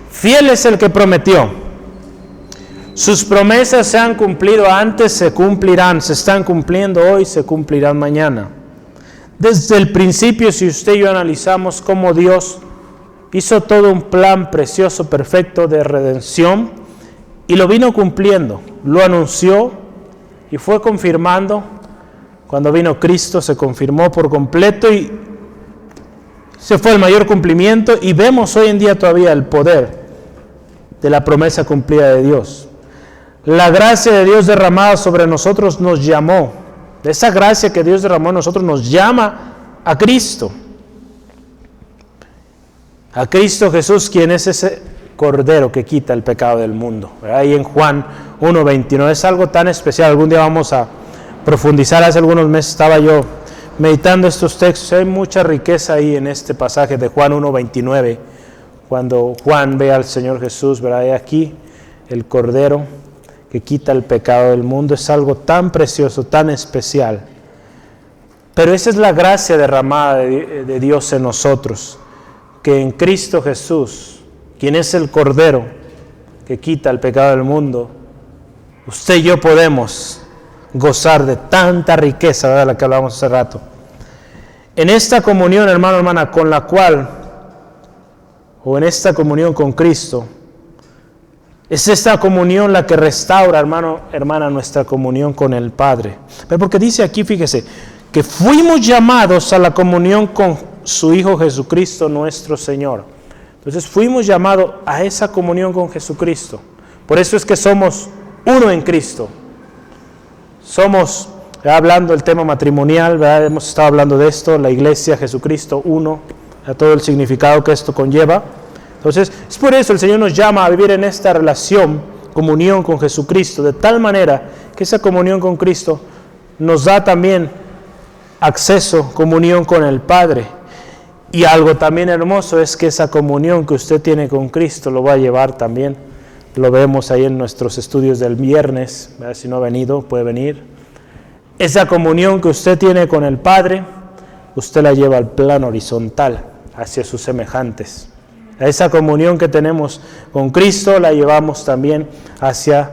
Fiel es el que prometió. Sus promesas se han cumplido antes, se cumplirán, se están cumpliendo hoy, se cumplirán mañana. Desde el principio, si usted y yo analizamos cómo Dios hizo todo un plan precioso, perfecto de redención y lo vino cumpliendo, lo anunció y fue confirmando. Cuando vino Cristo se confirmó por completo y se fue el mayor cumplimiento, y vemos hoy en día todavía el poder de la promesa cumplida de Dios. La gracia de Dios derramada sobre nosotros nos llamó. Esa gracia que Dios derramó en nosotros nos llama a Cristo. A Cristo Jesús, quien es ese Cordero que quita el pecado del mundo. Ahí en Juan 1:21 es algo tan especial. Algún día vamos a profundizar. Hace algunos meses estaba yo meditando estos textos. Hay mucha riqueza ahí en este pasaje de Juan 1:29. Cuando Juan ve al Señor Jesús, ¿verdad? Y aquí el Cordero que quita el pecado del mundo, es algo tan precioso, tan especial. Pero esa es la gracia derramada de Dios en nosotros, que en Cristo Jesús, quien es el Cordero que quita el pecado del mundo, usted y yo podemos gozar de tanta riqueza, ¿verdad?, de la que hablábamos hace rato. En esta comunión, hermano, hermana, con la cual, o en esta comunión con Cristo, es esta comunión la que restaura, hermano, hermana, nuestra comunión con el Padre. Pero porque dice aquí, fíjese, que fuimos llamados a la comunión con su Hijo Jesucristo nuestro Señor. Entonces fuimos llamados a esa comunión con Jesucristo. Por eso es que somos uno en Cristo. Somos, hablando del tema matrimonial, ¿verdad? Hemos estado hablando de esto, la iglesia, Jesucristo, uno, a todo el significado que esto conlleva. Entonces, es por eso el Señor nos llama a vivir en esta relación, comunión con Jesucristo, de tal manera que esa comunión con Cristo nos da también acceso, comunión con el Padre. Y algo también hermoso es que esa comunión que usted tiene con Cristo lo va a llevar también, lo vemos ahí en nuestros estudios del viernes, ¿verdad? Si no ha venido, puede venir. Esa comunión que usted tiene con el Padre, usted la lleva al plano horizontal, hacia sus semejantes. Esa comunión que tenemos con Cristo la llevamos también hacia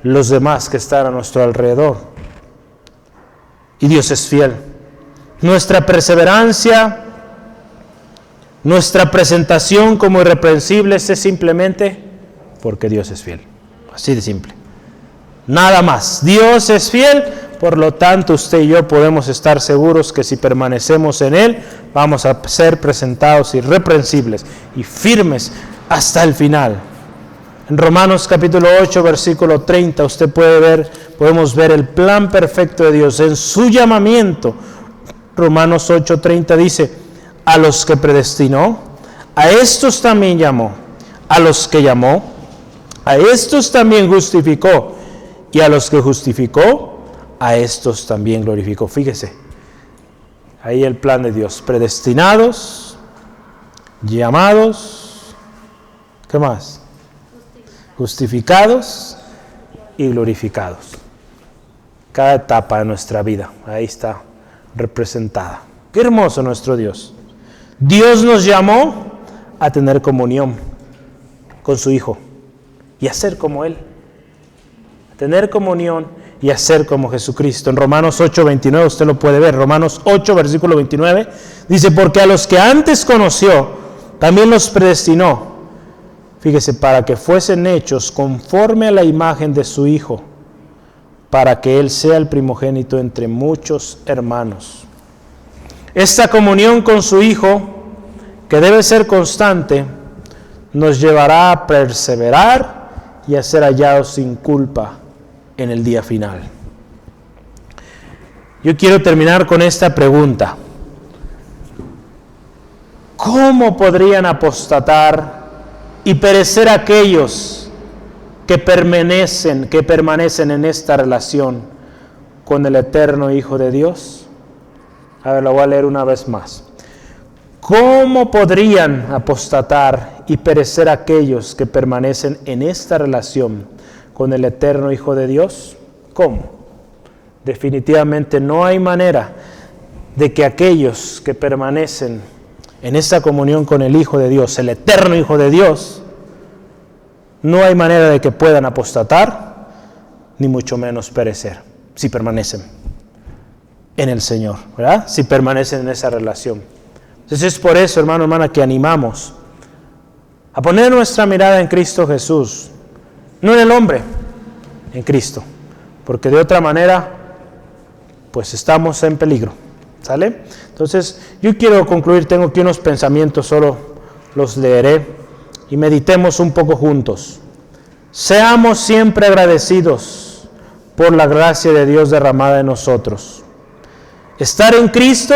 los demás que están a nuestro alrededor. Y Dios es fiel. Nuestra perseverancia, nuestra presentación como irreprensibles es simplemente porque Dios es fiel. Así de simple. Nada más. Dios es fiel, por lo tanto usted y yo podemos estar seguros que si permanecemos en Él, vamos a ser presentados irreprensibles y firmes hasta el final. En Romanos capítulo 8, versículo 30, usted podemos ver el plan perfecto de Dios en su llamamiento. Romanos 8:30 dice, a los que predestinó, a estos también llamó, a los que llamó, a estos también justificó, y a los que justificó, a estos también glorificó. Fíjese, ahí el plan de Dios, predestinados, llamados, ¿qué más? Justificados y glorificados. Cada etapa de nuestra vida, ahí está representada. Qué hermoso nuestro Dios. Dios nos llamó a tener comunión con su Hijo y a ser como Él. A tener comunión y a ser como Jesucristo. En Romanos 8:29 usted lo puede ver. Romanos 8, versículo 29 dice, porque a los que antes conoció, también los predestinó. Fíjese, para que fuesen hechos conforme a la imagen de su Hijo, para que Él sea el primogénito entre muchos hermanos. Esta comunión con su Hijo, que debe ser constante, nos llevará a perseverar y a ser hallados sin culpa en el día final. Yo quiero terminar con esta pregunta. ¿Cómo podrían apostatar y perecer aquellos que permanecen en esta relación con el eterno Hijo de Dios? A ver, lo voy a leer una vez más. ¿Cómo podrían apostatar y perecer aquellos que permanecen en esta relación con el eterno Hijo de Dios? ¿Cómo? Definitivamente no hay manera de que aquellos que permanecen en esta comunión con el Hijo de Dios, el eterno Hijo de Dios, no hay manera de que puedan apostatar, ni mucho menos perecer, si permanecen en el Señor, ¿verdad? Si permanecen en esa relación. Entonces es por eso, hermano, hermana, que animamos a poner nuestra mirada en Cristo Jesús, no en el hombre, en Cristo, porque de otra manera, pues estamos en peligro, ¿sale? Entonces, yo quiero concluir, tengo aquí unos pensamientos, solo los leeré y meditemos un poco juntos. Seamos siempre agradecidos por la gracia de Dios derramada en nosotros. Estar en Cristo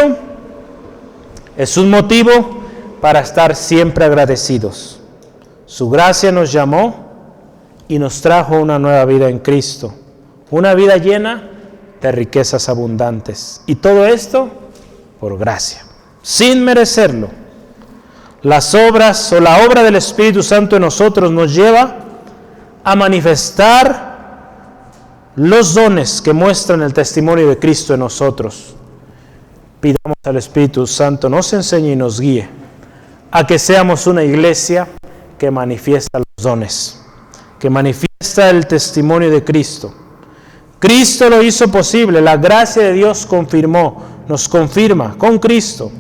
es un motivo para estar siempre agradecidos. Su gracia nos llamó y nos trajo una nueva vida en Cristo, una vida llena de riquezas abundantes. Y todo esto por gracia, sin merecerlo. Las obras o la obra del Espíritu Santo en nosotros nos lleva a manifestar los dones que muestran el testimonio de Cristo en nosotros. Pidamos al Espíritu Santo nos enseñe y nos guíe a que seamos una iglesia que manifiesta los dones, que manifiesta el testimonio de Cristo. Cristo lo hizo posible, la gracia de Dios nos confirma con Cristo.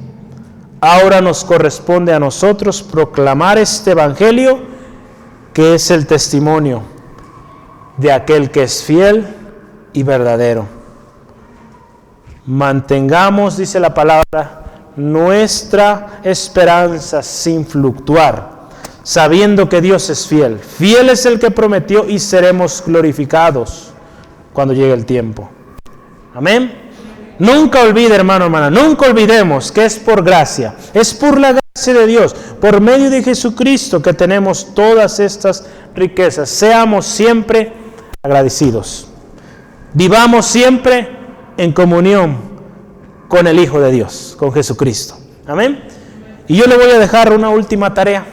Ahora nos corresponde a nosotros proclamar este evangelio que es el testimonio de aquel que es fiel y verdadero. Mantengamos, dice la palabra, nuestra esperanza sin fluctuar, sabiendo que Dios es fiel. Fiel es el que prometió y seremos glorificados cuando llegue el tiempo. Amén. Nunca olvide, hermano, hermana, nunca olvidemos que es por gracia, es por la gracia de Dios, por medio de Jesucristo que tenemos todas estas riquezas. Seamos siempre agradecidos. Vivamos siempre en comunión con el Hijo de Dios, con Jesucristo. Amén. Y yo le voy a dejar una última tarea.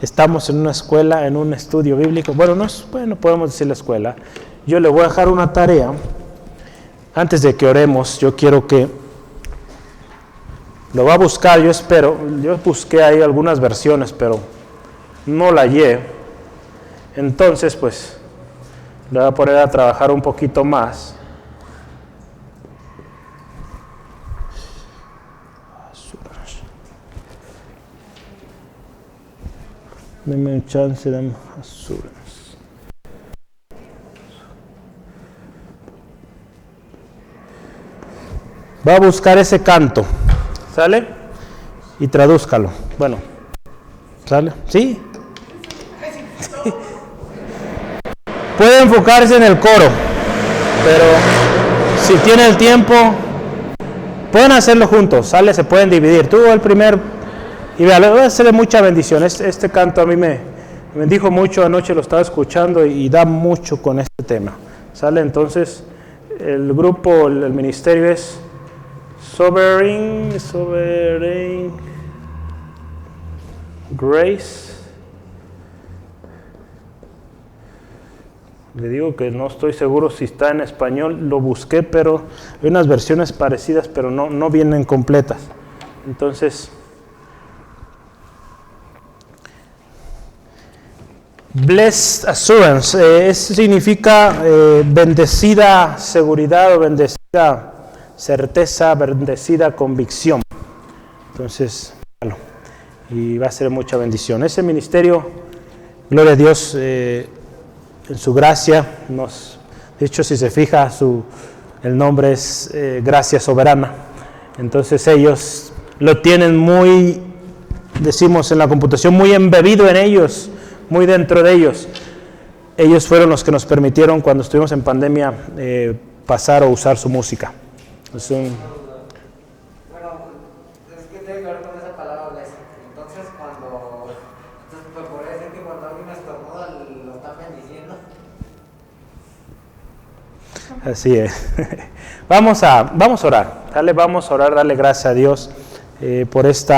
Estamos en una escuela, en un estudio bíblico. Bueno, podemos decir la escuela. Yo le voy a dejar una tarea. Antes de que oremos, yo quiero que lo va a buscar, yo busqué ahí algunas versiones, pero no la hallé. Entonces, pues, le voy a poner a trabajar un poquito más. Deme un chance, dame azul. Va a buscar ese canto, ¿sale? Y tradúzcalo. Bueno, ¿sale? ¿Sí? Sí. Puede enfocarse en el coro, pero si tiene el tiempo, pueden hacerlo juntos, ¿sale? Se pueden dividir. Tú el primer, y vea, le voy a hacer mucha bendición. Este canto a mí me bendijo mucho, anoche lo estaba escuchando y da mucho con este tema, ¿sale? Entonces, el grupo, el ministerio es Sovereign Grace. Le digo que no estoy seguro si está en español, lo busqué, pero hay unas versiones parecidas, pero no vienen completas. Entonces, Blessed Assurance, significa bendecida seguridad o bendecida certeza, bendecida convicción. Entonces, y va a ser mucha bendición. Ese ministerio, gloria a Dios, en su gracia, de hecho, si se fija, el nombre es Gracia Soberana. Entonces ellos lo tienen muy, decimos en la computación, muy embebido en ellos, muy dentro de ellos. Ellos fueron los que nos permitieron, cuando estuvimos en pandemia, pasar o usar su música. Bueno, es que tiene que ver con esa palabra blessed. Entonces, pues podría decir que cuando alguien estornuda, lo están bendiciendo. Así es. Vamos a orar. Vamos a orar, darle gracias a Dios por este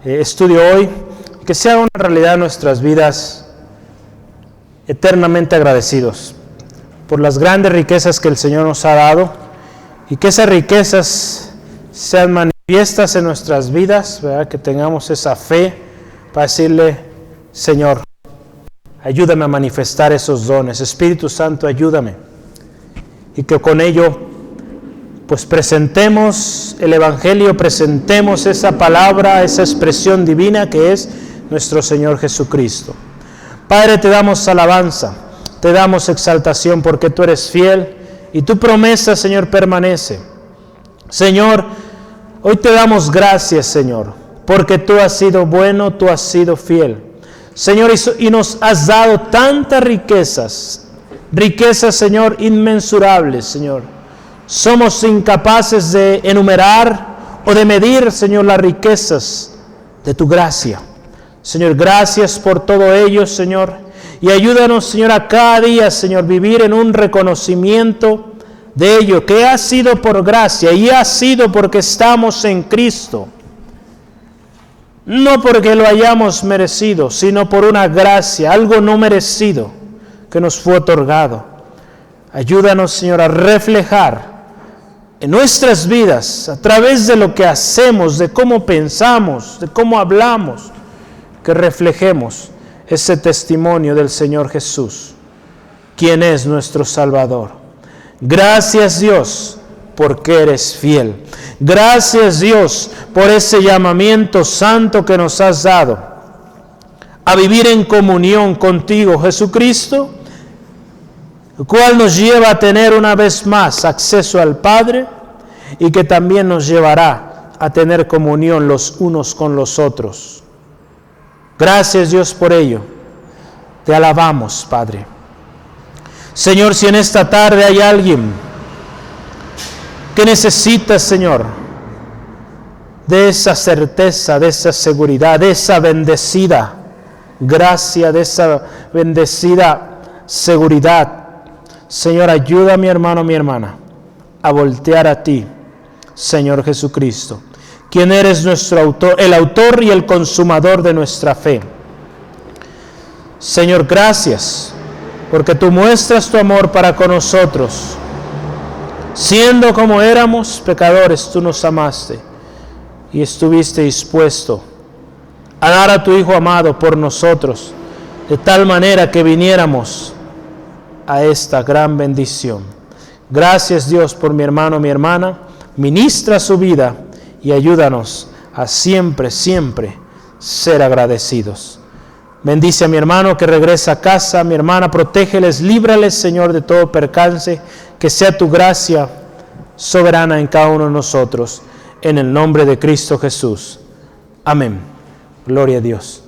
estudio hoy. Que sea una realidad en nuestras vidas, eternamente agradecidos por las grandes riquezas que el Señor nos ha dado. Y que esas riquezas sean manifiestas en nuestras vidas, ¿verdad? Que tengamos esa fe para decirle, Señor, ayúdame a manifestar esos dones. Espíritu Santo, ayúdame. Y que con ello, pues presentemos el Evangelio, presentemos esa palabra, esa expresión divina que es nuestro Señor Jesucristo. Padre, te damos alabanza, te damos exaltación porque tú eres fiel y tu promesa, Señor, permanece. Señor, hoy te damos gracias, Señor, porque tú has sido bueno, tú has sido fiel. Señor, y nos has dado tantas riquezas, Señor, inmensurables, Señor. Somos incapaces de enumerar o de medir, Señor, las riquezas de tu gracia. Señor, gracias por todo ello, Señor. Y ayúdanos, Señor, a cada día, Señor, vivir en un reconocimiento de ello, que ha sido por gracia y ha sido porque estamos en Cristo. No porque lo hayamos merecido, sino por una gracia, algo no merecido que nos fue otorgado. Ayúdanos, Señor, a reflejar en nuestras vidas, a través de lo que hacemos, de cómo pensamos, de cómo hablamos, que reflejemos ese testimonio del Señor Jesús, quien es nuestro Salvador. Gracias, Dios, porque eres fiel. Gracias, Dios, por ese llamamiento santo que nos has dado a vivir en comunión contigo, Jesucristo, el cual nos lleva a tener una vez más acceso al Padre y que también nos llevará a tener comunión los unos con los otros. Gracias, Dios, por ello. Te alabamos, Padre. Señor, si en esta tarde hay alguien que necesita, Señor, de esa certeza, de esa seguridad, de esa bendecida gracia, de esa bendecida seguridad, Señor, ayuda a mi hermano, mi hermana, a voltear a ti, Señor Jesucristo, quien eres nuestro autor, el autor y el consumador de nuestra fe. Señor, gracias, porque tú muestras tu amor para con nosotros. Siendo como éramos pecadores, tú nos amaste y estuviste dispuesto a dar a tu Hijo amado por nosotros, de tal manera que viniéramos a esta gran bendición. Gracias, Dios, por mi hermano, mi hermana. Ministra su vida y ayúdanos a siempre, siempre ser agradecidos. Bendice a mi hermano que regresa a casa, mi hermana, protégeles, líbrales, Señor, de todo percance, que sea tu gracia soberana en cada uno de nosotros, en el nombre de Cristo Jesús. Amén. Gloria a Dios.